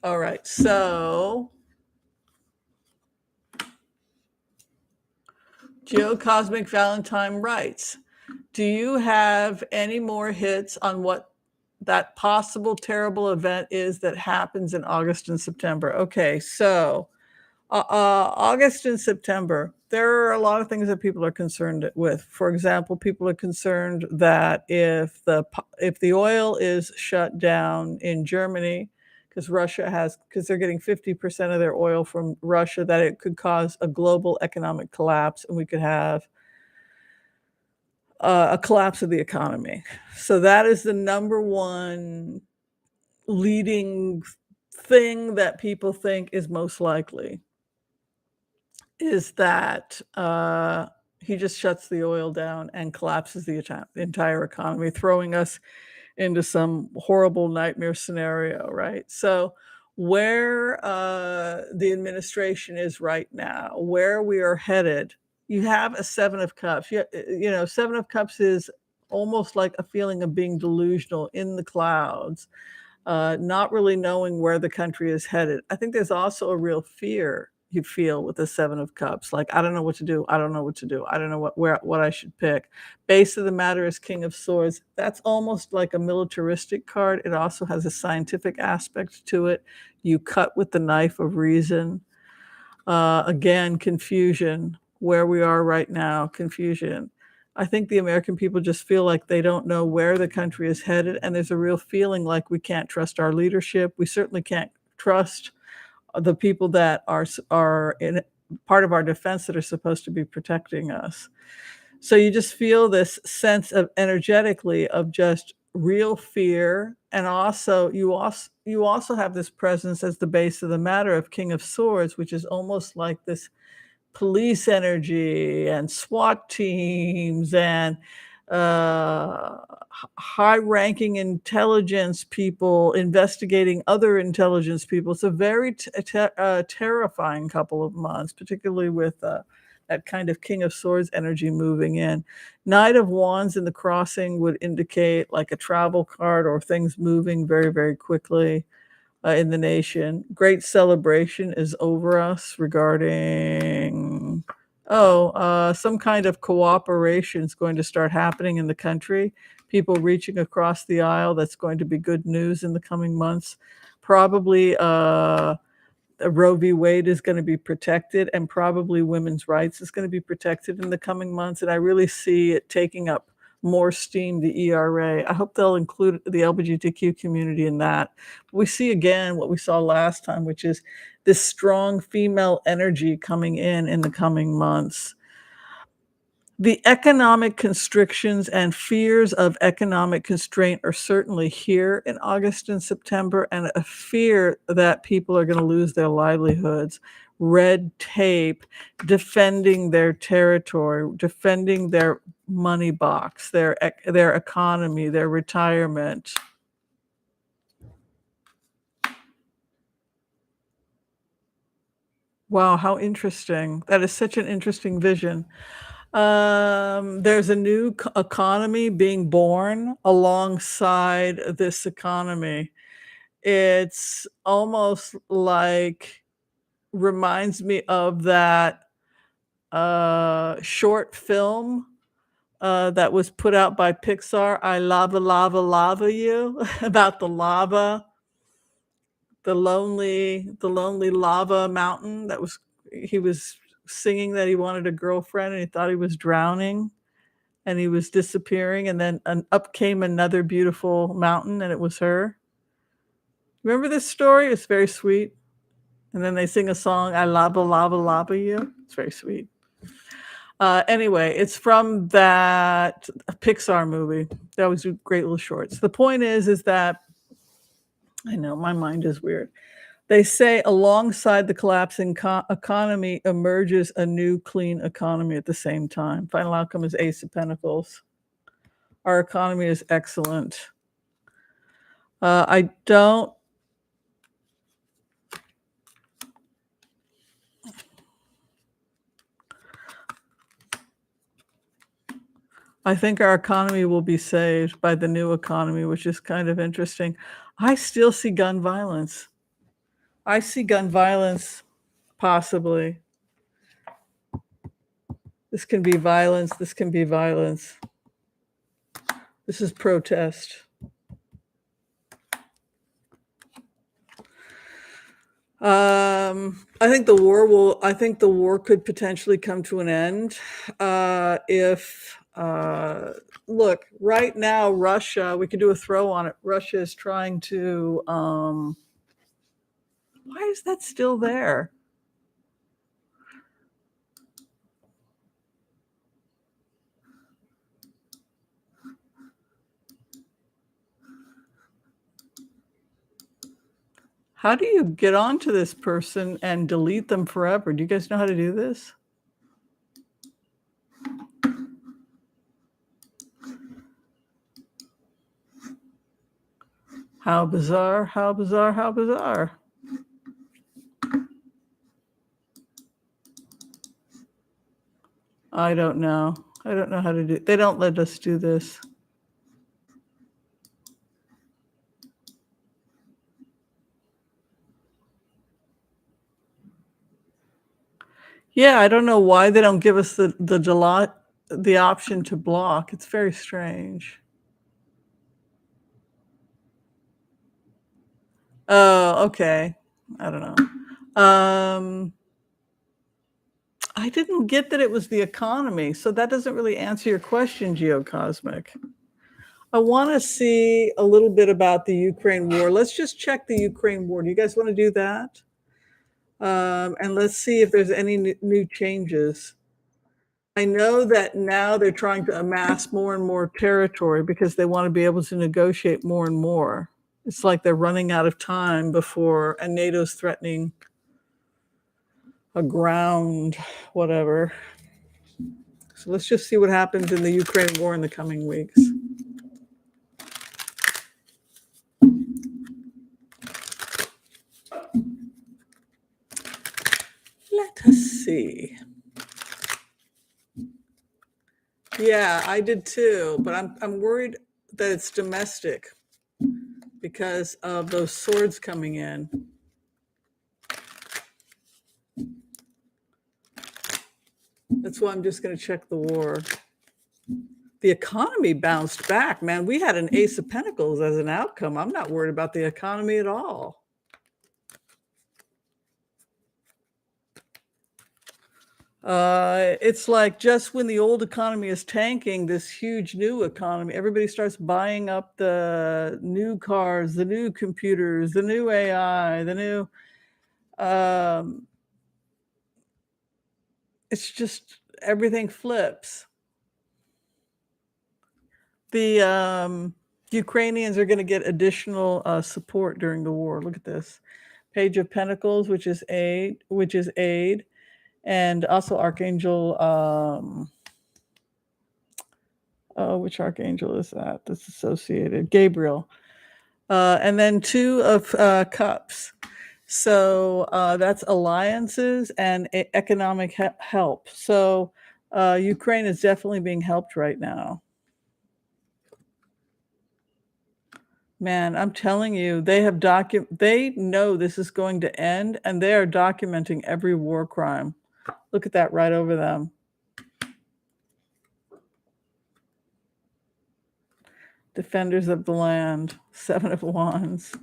All right, so Geocosmic Valentine writes, do you have any more hits on what that possible terrible event is that happens in August and September? Okay, so August and September, there are a lot of things that people are concerned with. For example, people are concerned that if the oil is shut down in Germany, because they're getting 50% of their oil from Russia, that it could cause a global economic collapse, and we could have a collapse of the economy. So that is the number one leading thing that people think is most likely, is that he just shuts the oil down and collapses the entire economy, throwing us into some horrible nightmare scenario, right? So where the administration is right now, where we are headed, you have a Seven of Cups. Seven of Cups is almost like a feeling of being delusional in the clouds, not really knowing where the country is headed. I think there's also a real fear you feel with the Seven of Cups. Like, I don't know what to do. I don't know what to do. I don't know what I should pick. Base of the matter is King of Swords. That's almost like a militaristic card. It also has a scientific aspect to it. You cut with the knife of reason. Again, confusion. Where we are right now, confusion. I think the American people just feel like they don't know where the country is headed, and there's a real feeling like we can't trust our leadership. We certainly can't trust the people that are in part of our defense that are supposed to be protecting us. So you just feel this sense of energetically of just real fear, and also you also have this presence as the base of the matter of King of Swords, which is almost like this police energy and SWAT teams and high-ranking intelligence people investigating other intelligence people. It's a very terrifying couple of months, particularly with that that kind of King of Swords energy moving in. Knight of Wands in the crossing would indicate like a travel card or things moving very, very quickly in the nation. Great celebration is over us regarding, some kind of cooperation is going to start happening in the country. People reaching across the aisle. That's going to be good news in the coming months. Probably Roe v. Wade is going to be protected, and probably women's rights is going to be protected in the coming months. And I really see it taking up more steam, the ERA. I hope they'll include the LGBTQ community in that. We see again what we saw last time, which is this strong female energy coming in the coming months. The economic constrictions and fears of economic constraint are certainly here in August and September, and a fear that people are going to lose their livelihoods, red tape, defending their territory, defending their money box, their economy, their retirement. Wow, how interesting. That is such an interesting vision. There's a new economy being born alongside this economy. It's almost like reminds me of that short film that was put out by Pixar, I Lava Lava Lava You, about the lava, the lonely lava mountain that was he was singing that he wanted a girlfriend and he thought he was drowning and he was disappearing, and then up came another beautiful mountain and it was her. Remember this story? It's very sweet. And then they sing a song, I lava lava lava you. It's very sweet. Anyway, it's from that Pixar movie. That was great little shorts. The point is that I know my mind is weird. They say alongside the collapsing economy emerges a new clean economy at the same time. Final outcome is Ace of Pentacles. Our economy is excellent. I think our economy will be saved by the new economy, which is kind of interesting. I still see gun violence. I see gun violence, possibly. This can be violence. This can be violence. This is protest. I think the war could potentially come to an end if look, right now Russia, we could do a throw on it. Russia is trying to why is that still there? How do you get onto this person and delete them forever? Do you guys know how to do this? How bizarre, how bizarre, how bizarre. I don't know. I don't know how to do it. They don't let us do this. Yeah, I don't know why they don't give us the option to block. It's very strange. Oh, okay. I don't know. I didn't get that it was the economy, so that doesn't really answer your question, Geocosmic. I want to see a little bit about the Ukraine war. Let's just check the Ukraine war. Do you guys want to do that? And let's see if there's any new changes. I know that now they're trying to amass more and more territory because they want to be able to negotiate more and more. It's like they're running out of time before, and NATO's threatening a ground, whatever. So let's just see what happens in the Ukraine war in the coming weeks. Let us see. Yeah, I did too, but I'm worried that it's domestic because of those swords coming in. That's why I'm just going to check the war. The economy bounced back, man. We had an Ace of Pentacles as an outcome. I'm not worried about the economy at all. It's like just when the old economy is tanking, this huge new economy, everybody starts buying up the new cars, the new computers, the new AI, the new, it's just everything flips. The Ukrainians are going to get additional support during the war. Look at this. Page of Pentacles, which is aid, and also Archangel, which archangel is that? That's associated. Gabriel. And then Two of Cups. So that's alliances and economic help. So Ukraine is definitely being helped right now. Man, I'm telling you, they know this is going to end, and they are documenting every war crime. Look at that right over them. Defenders of the land, 7 of Wands.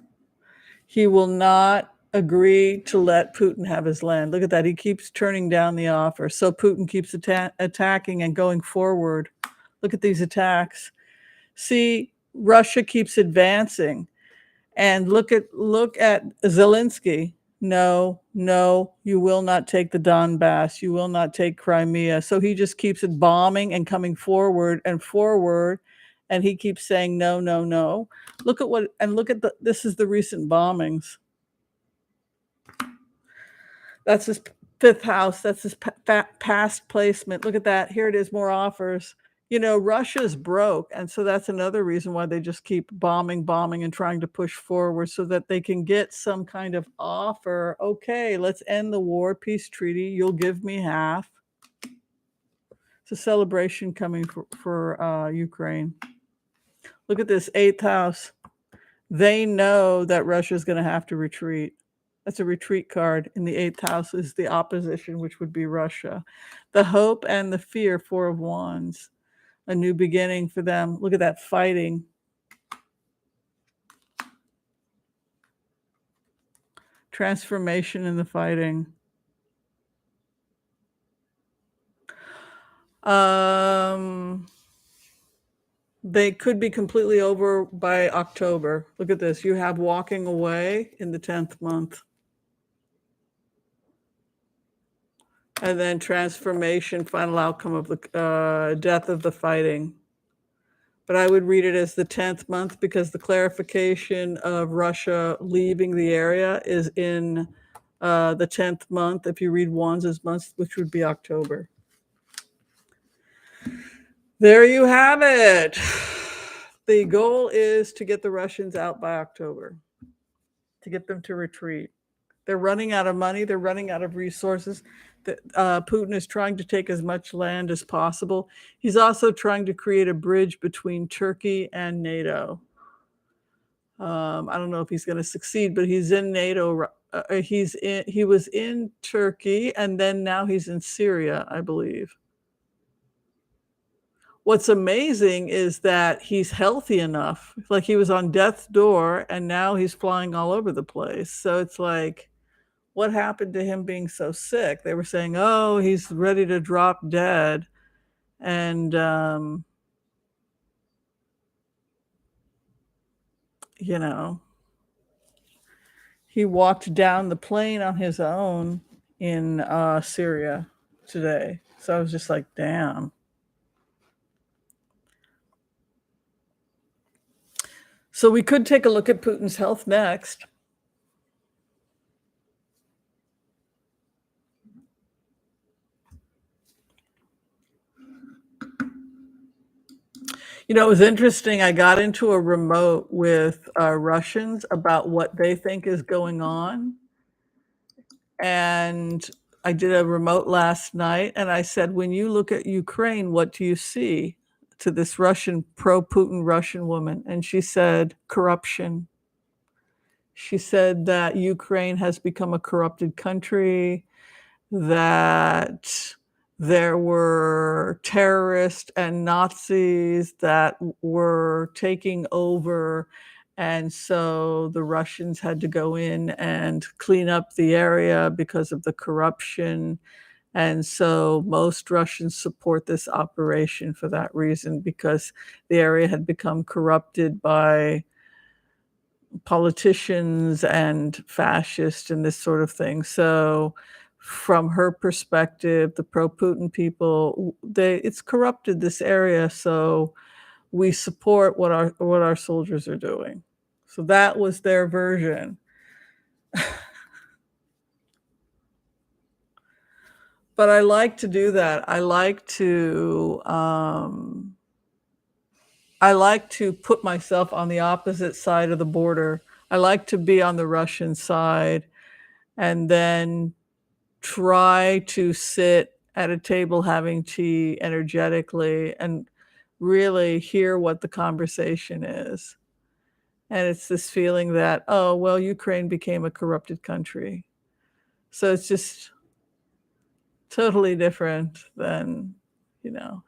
He will not agree to let Putin have his land. Look at that. He keeps turning down the offer. So Putin keeps attacking and going forward. Look at these attacks. See, Russia keeps advancing. And look at Zelensky. No, you will not take the Donbass. You will not take Crimea. So he just keeps it bombing and coming forward and forward. And he keeps saying, no. Look at this is the recent bombings. That's his 5th house. That's his past placement. Look at that. Here it is, more offers. Russia's broke. And so that's another reason why they just keep bombing and trying to push forward so that they can get some kind of offer. Okay, let's end the war, peace treaty. You'll give me half. It's a celebration coming for Ukraine. Look at this 8th house. They know that Russia's going to have to retreat. That's a retreat card. In the 8th house is the opposition, which would be Russia. The hope and the fear, 4 of Wands. A new beginning for them. Look at that fighting. Transformation in the fighting. They could be completely over by October. Look at this. You have walking away in the 10th month. And then transformation, final outcome of the death of the fighting. But I would read it as the 10th month because the clarification of Russia leaving the area is in the 10th month. If you read Wands' month, which would be October. There you have it. The goal is to get the Russians out by October, to get them to retreat. They're running out of money. They're running out of resources. Putin is trying to take as much land as possible. He's also trying to create a bridge between Turkey and NATO. I don't know if he's going to succeed, but he's in NATO. He was in Turkey, and then now he's in Syria, I believe. What's amazing is that he's healthy enough. Like he was on death's door, and now he's flying all over the place. So it's like, what happened to him being so sick? They were saying, oh, he's ready to drop dead. And, he walked down the plane on his own in Syria today. So I was just like, damn. So we could take a look at Putin's health next. It was interesting. I got into a remote with Russians about what they think is going on. And I did a remote last night, and I said, when you look at Ukraine, what do you see? To this Russian, pro-Putin Russian woman. And she said, corruption. She said that Ukraine has become a corrupted country, that there were terrorists and Nazis that were taking over. And so the Russians had to go in and clean up the area because of the corruption. And so most Russians support this operation for that reason, because the area had become corrupted by politicians and fascists and this sort of thing. So from her perspective, the pro-Putin people, it's corrupted this area, so we support what our soldiers are doing. So that was their version. But I like to do that. I like to put myself on the opposite side of the border. I like to be on the Russian side and then try to sit at a table having tea energetically and really hear what the conversation is. And it's this feeling that, oh, well, Ukraine became a corrupted country. So it's just totally different than,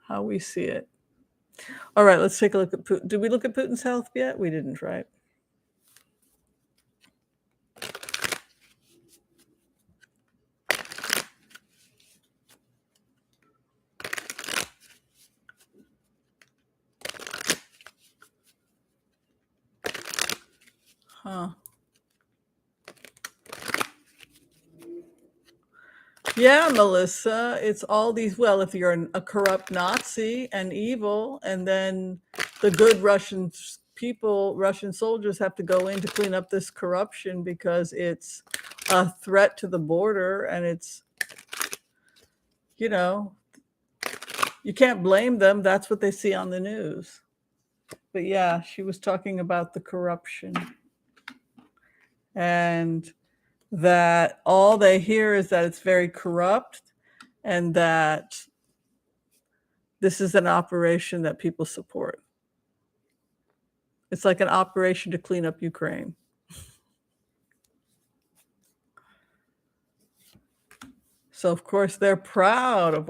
how we see it. All right, let's take a look at Putin. Did we look at Putin's health yet? We didn't, right? Huh. Yeah, Melissa, it's all these, well, if you're a corrupt Nazi and evil, and then the good Russian soldiers have to go in to clean up this corruption because it's a threat to the border, and it's, you can't blame them. That's what they see on the news. But yeah, she was talking about the corruption, and that all they hear is that it's very corrupt, and that this is an operation that people support. It's like an operation to clean up Ukraine. So of course they're proud of,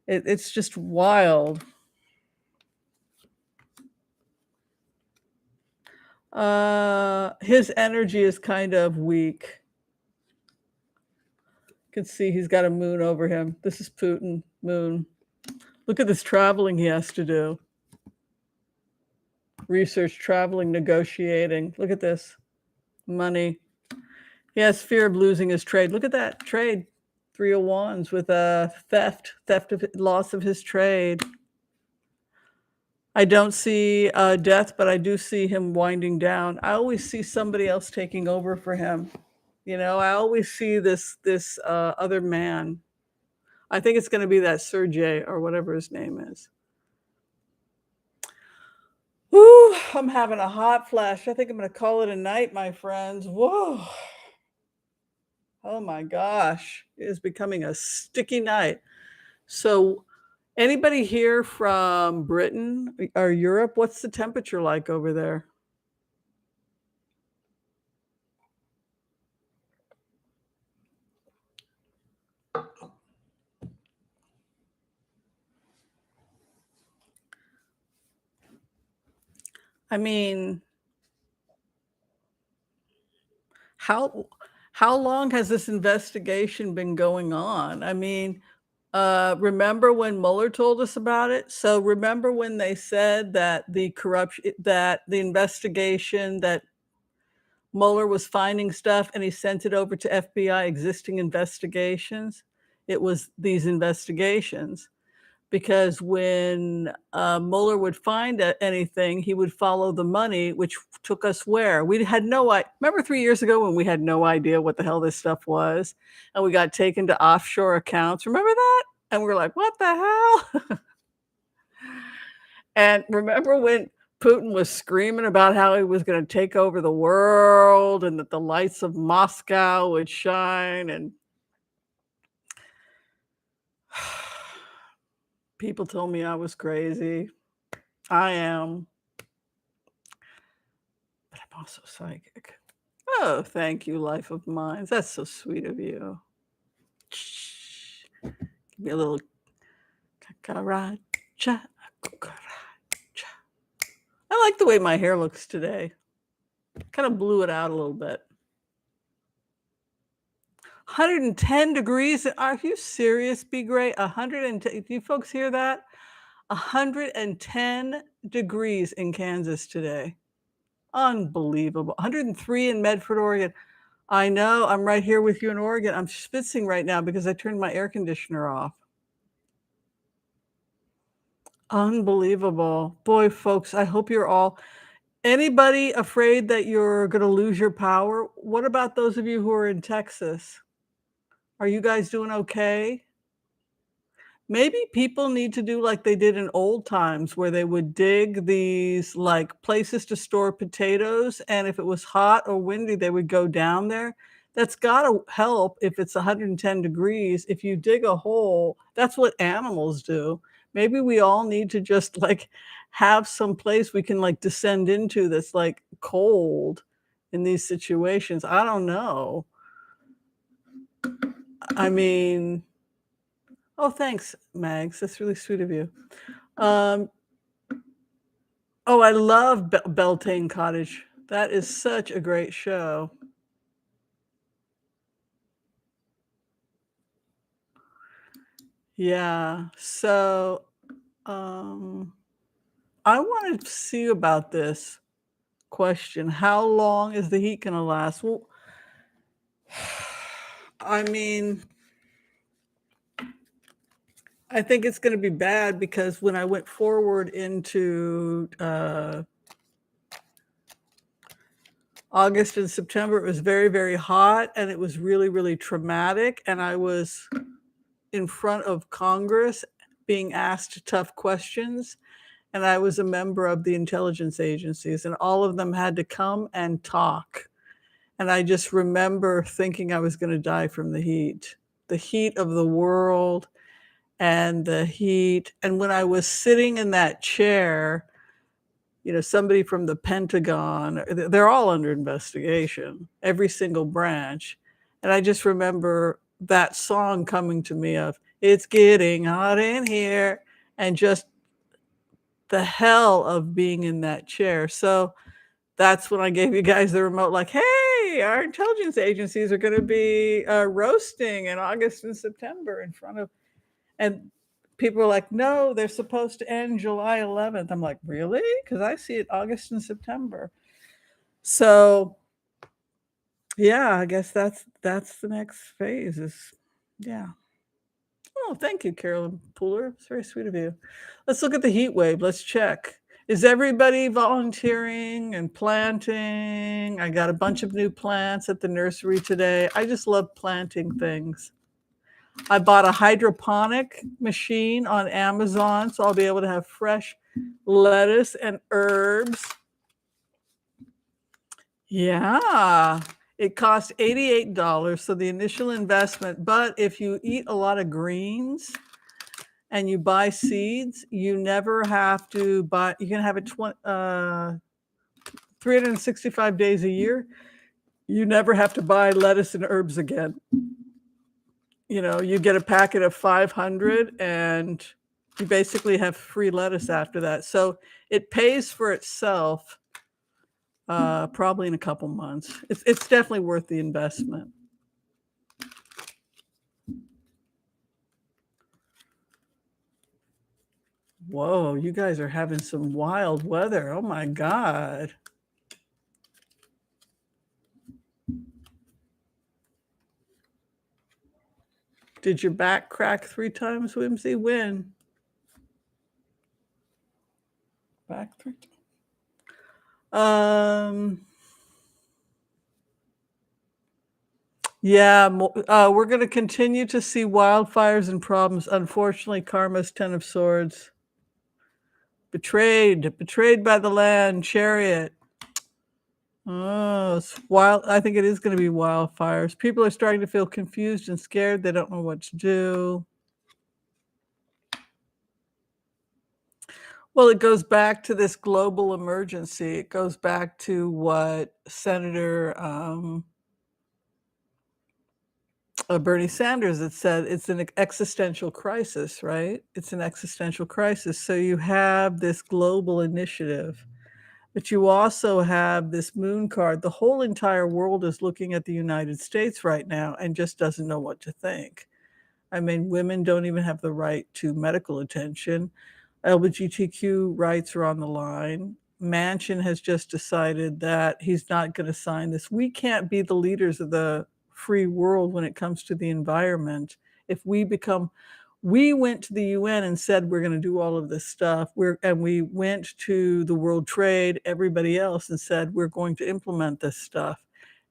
it's just wild. His energy is kind of weak. You can see he's got a moon over him. This is Putin, moon. Look at this traveling he has to do. Research, traveling, negotiating. Look at this. Money. He has fear of losing his trade. Look at that trade. 3 of Wands with a theft of loss of his trade. I don't see death, but I do see him winding down. I always see somebody else taking over for him. I always see this other man. I think it's going to be that Sergey or whatever his name is. Woo, I'm having a hot flash. I think I'm going to call it a night, my friends. Whoa. Oh my gosh, it is becoming a sticky night. So anybody here from Britain or Europe, what's the temperature like over there? I mean, how long has this investigation been going on? I mean, remember when Mueller told us about it? So remember when they said that the investigation, that Mueller was finding stuff and he sent it over to FBI, existing investigations? It was these investigations. Because when Mueller would find anything, he would follow the money, which took us where? We had no idea. Remember 3 years ago when we had no idea what the hell this stuff was? And we got taken to offshore accounts. Remember that? And we were like, what the hell? And remember when Putin was screaming about how he was going to take over the world and that the lights of Moscow would shine? And People told me I was crazy. I am, but I'm also psychic. Oh, thank you, life of mine. That's so sweet of you. Shh. Give me a little cucaracha, cucaracha. I like the way my hair looks today. Kind of blew it out a little bit. 110 degrees. Are you serious, Be Great? 110. Do you folks hear that? 110 degrees in Kansas today. Unbelievable. 103 in Medford, Oregon. I know. I'm right here with you in Oregon. I'm schwitzing right now because I turned my air conditioner off. Unbelievable. Boy, folks, I hope you're all. Anybody afraid that you're going to lose your power? What about those of you who are in Texas? Are you guys doing okay? Maybe people need to do like they did in old times where they would dig these like places to store potatoes, and if it was hot or windy, they would go down there. That's gotta help if it's 110 degrees. If you dig a hole, that's what animals do. Maybe we all need to just like have some place we can like descend into that's like cold in these situations. I don't know. I mean, oh, thanks, Mags. That's really sweet of you. Um, oh, I love Beltane Cottage. That is such a great show. Yeah. So, um, I wanted to see about this question. How long is the heat going to last? Well, I mean, I think it's going to be bad because when I went forward into August and September, it was very, very hot and it was really, really traumatic. And I was in front of Congress being asked tough questions. And I was a member of the intelligence agencies, and all of them had to come and talk. And I just remember thinking I was going to die from the heat of the world and the heat. And when I was sitting in that chair, you know, somebody from the Pentagon, they're all under investigation, every single branch. And I just remember that song coming to me of, it's getting hot in here, and just the hell of being in that chair. So that's when I gave you guys the remote, like, hey, our intelligence agencies are going to be roasting in August and September in front of, and people were like, no, they're supposed to end July 11th. I'm like, really? Because I see it August and September. So yeah, I guess that's the next phase is, yeah. Oh, thank you, Carolyn Pooler. It's very sweet of you. Let's look at the heat wave. Let's check. Is everybody volunteering and planting? I got a bunch of new plants at the nursery today. I just love planting things. I bought a hydroponic machine on Amazon, so I'll be able to have fresh lettuce and herbs. Yeah. It cost $88, so the initial investment. But if you eat a lot of greens and you buy seeds, you never have to buy, you can have it 365 days a year. You never have to buy lettuce and herbs again. You know, you get a packet of 500 and you basically have free lettuce after that. So it pays for itself probably in a couple months. It's definitely worth the investment. Whoa, you guys are having some wild weather. Oh my God. Did your back crack 3 times, Whimsy? When? Back 3 times. Yeah, we're going to continue to see wildfires and problems. Unfortunately, karma's 10 of swords. Betrayed by the land, chariot. Oh, it's wild. I think it is going to be wildfires. People are starting to feel confused and scared. They don't know what to do. Well, it goes back to this global emergency. It goes back to what Senator, Bernie Sanders had said. It's an existential crisis, right? It's an existential crisis. So you have this global initiative, but you also have this moon card. The whole entire world is looking at the United States right now and just doesn't know what to think. I mean, women don't even have the right to medical attention. LGBTQ rights are on the line. Manchin has just decided that he's not going to sign this. We can't be the leaders of the free world when it comes to the environment. If we become, we went to the UN and said we're going to do all of this stuff. And we went to the World Trade, everybody else, and said we're going to implement this stuff.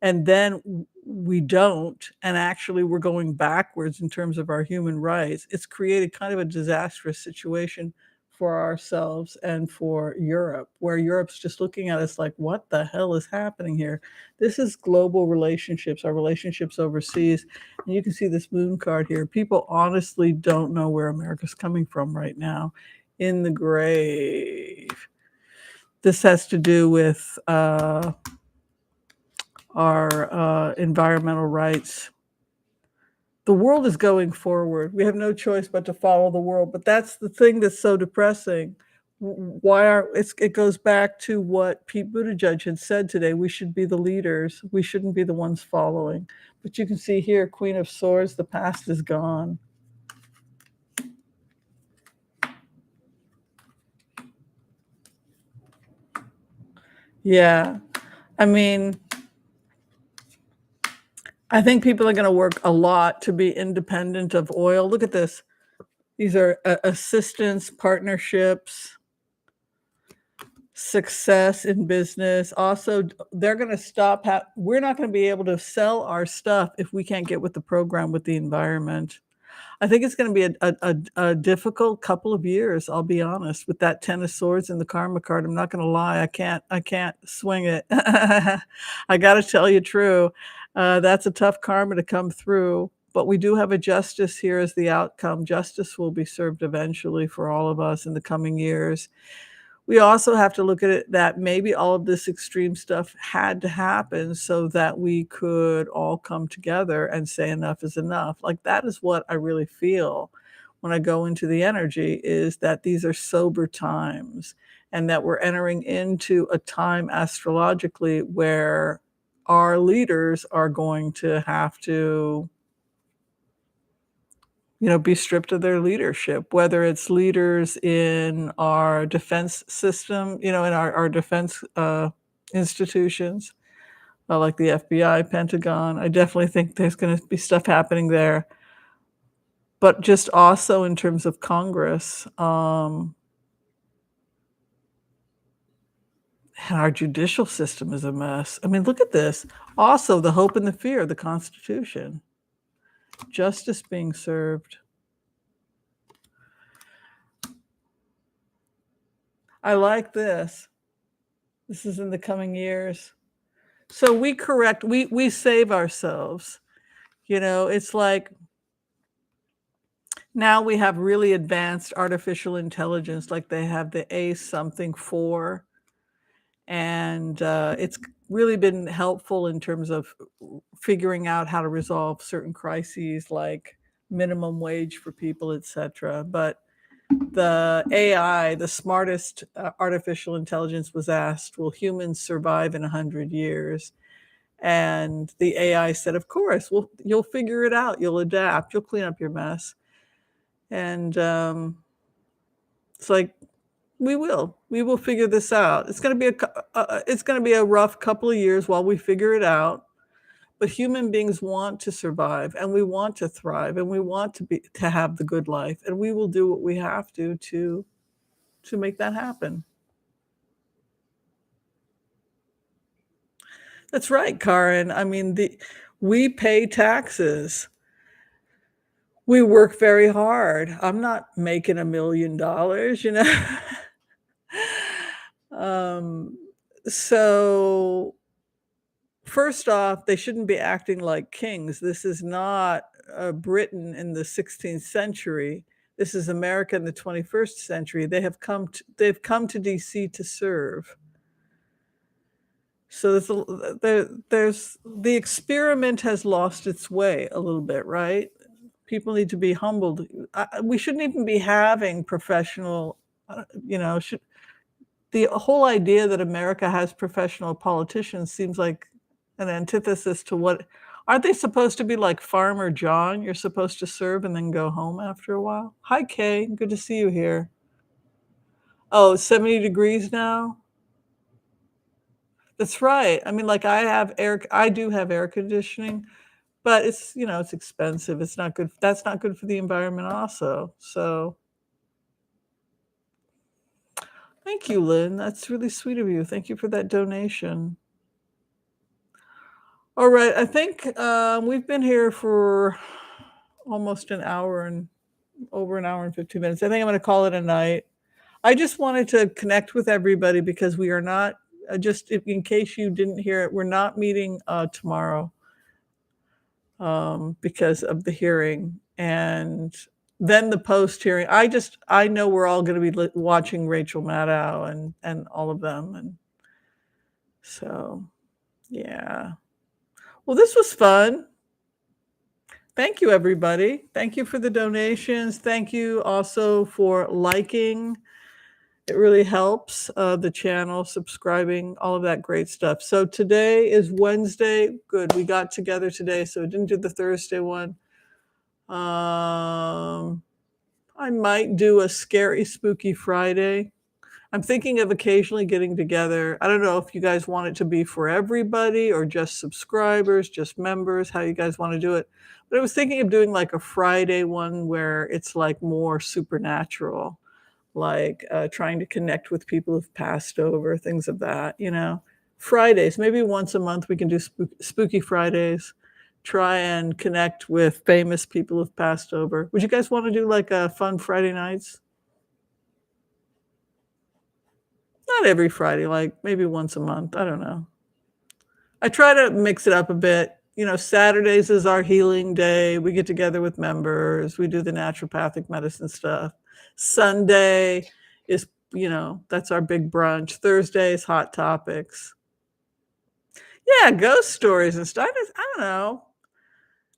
And then we don't. And actually, we're going backwards in terms of our human rights. It's created kind of a disastrous situation for ourselves and for Europe, where Europe's just looking at us like, what the hell is happening here? This is global relationships, our relationships overseas. And you can see this moon card here. People honestly don't know where America's coming from right now. In the grave. This has to do with our environmental rights. The world is going forward. We have no choice but to follow the world. But that's the thing that's so depressing. It goes back to what Pete Buttigieg had said today. We should be the leaders. We shouldn't be the ones following. But you can see here, Queen of Swords, the past is gone. Yeah. I mean, I think people are going to work a lot to be independent of oil. Look at this. These are assistance, partnerships, success in business. Also, they're going to stop. We're not going to be able to sell our stuff if we can't get with the program with the environment. I think it's going to be a difficult couple of years. I'll be honest with that Ten of Swords and the Karma card. I'm not going to lie. I can't swing it. I got to tell you true. That's a tough karma to come through. But we do have a justice here as the outcome. Justice will be served eventually for all of us in the coming years. We also have to look at it that maybe all of this extreme stuff had to happen so that we could all come together and say enough is enough. Like, that is what I really feel when I go into the energy, is that these are sober times and that we're entering into a time astrologically where our leaders are going to have to, be stripped of their leadership, whether it's leaders in our defense system, in our defense institutions, like the FBI, Pentagon. I definitely think there's going to be stuff happening there. But just also in terms of Congress, and our judicial system is a mess. I mean, look at this. Also, the hope and the fear of the Constitution. Justice being served. I like this. This is in the coming years. So we save ourselves. It's like now we have really advanced artificial intelligence, like they have the A something 4. And it's really been helpful in terms of figuring out how to resolve certain crises like minimum wage for people, etc. But the AI, the smartest artificial intelligence, was asked, will humans survive in 100 years? And the AI said, of course, you'll figure it out. You'll adapt. You'll clean up your mess. And it's like, we will figure this out. It's going to be a rough couple of years while we figure it out. But human beings want to survive, and we want to thrive, and we want to have the good life, and we will do what we have to make that happen. That's right, Karen. I mean, we pay taxes. We work very hard. I'm not making $1 million, So first off, they shouldn't be acting like kings. This is not Britain in the 16th century. This is America in the 21st century. They've come to DC to serve. So there's the experiment has lost its way a little bit, right? People need to be humbled. We shouldn't even be having professional, should the whole idea that America has professional politicians seems like an antithesis to what aren't they supposed to be like Farmer John? You're supposed to serve and then go home after a while? Hi, Kay. Good to see you here. Oh, it's 70 degrees now? That's right. I mean, like, I do have air conditioning, but it's expensive. It's not good. That's not good for the environment also. So, thank you, Lynn. That's really sweet of you. Thank you for that donation. All right, I think, we've been here for almost an hour and over an hour and 15 minutes. I think I'm gonna call it a night. I just wanted to connect with everybody because we are not just in case you didn't hear it, we're not meeting, tomorrow, because of the hearing, and then the post-hearing. I know we're all gonna be watching Rachel Maddow and all of them, and so, yeah. Well, this was fun. Thank you, everybody. Thank you for the donations. Thank you also for liking. It really helps the channel, subscribing, all of that great stuff. So today is Wednesday. Good. We got together today, so we didn't do the Thursday one. I might do a scary, spooky Friday. I'm thinking of occasionally getting together. I don't know if you guys want it to be for everybody or just subscribers, just members, how you guys want to do it. But I was thinking of doing like a Friday one where it's like more supernatural, like trying to connect with people who've passed over, things of that. Fridays, maybe once a month we can do spooky Fridays. Try and connect with famous people who've passed over. Would you guys want to do like a fun Friday nights? Not every Friday, like maybe once a month. I don't know. I try to mix it up a bit. Saturdays is our healing day. We get together with members. We do the naturopathic medicine stuff. Sunday is, that's our big brunch. Thursday is hot topics. Yeah, ghost stories and stuff. I don't know.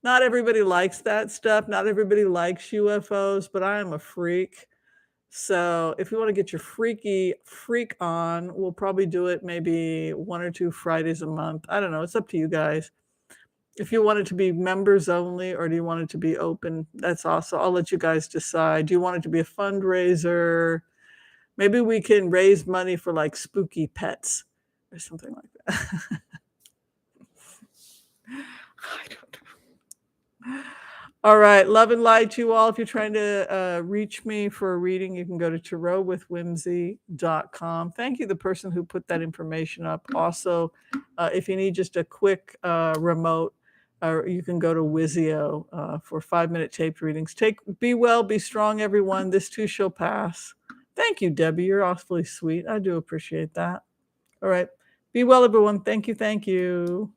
Not everybody likes that stuff. Not everybody likes UFOs, but I am a freak. So if you want to get your freak on, we'll probably do it maybe 1 or 2 Fridays a month. I don't know. It's up to you guys. If you want it to be members only or do you want it to be open, that's also, I'll let you guys decide. Do you want it to be a fundraiser? Maybe we can raise money for like spooky pets or something like that. I don't know. All right. Love and light to you all. If you're trying to reach me for a reading, you can go to tarotwithwhimsy.com. Thank you, the person who put that information up. Also, if you need just a quick remote, you can go to Wizio for 5-minute taped readings. Be well, be strong, everyone. This too shall pass. Thank you, Debbie. You're awfully sweet. I do appreciate that. All right. Be well, everyone. Thank you. Thank you.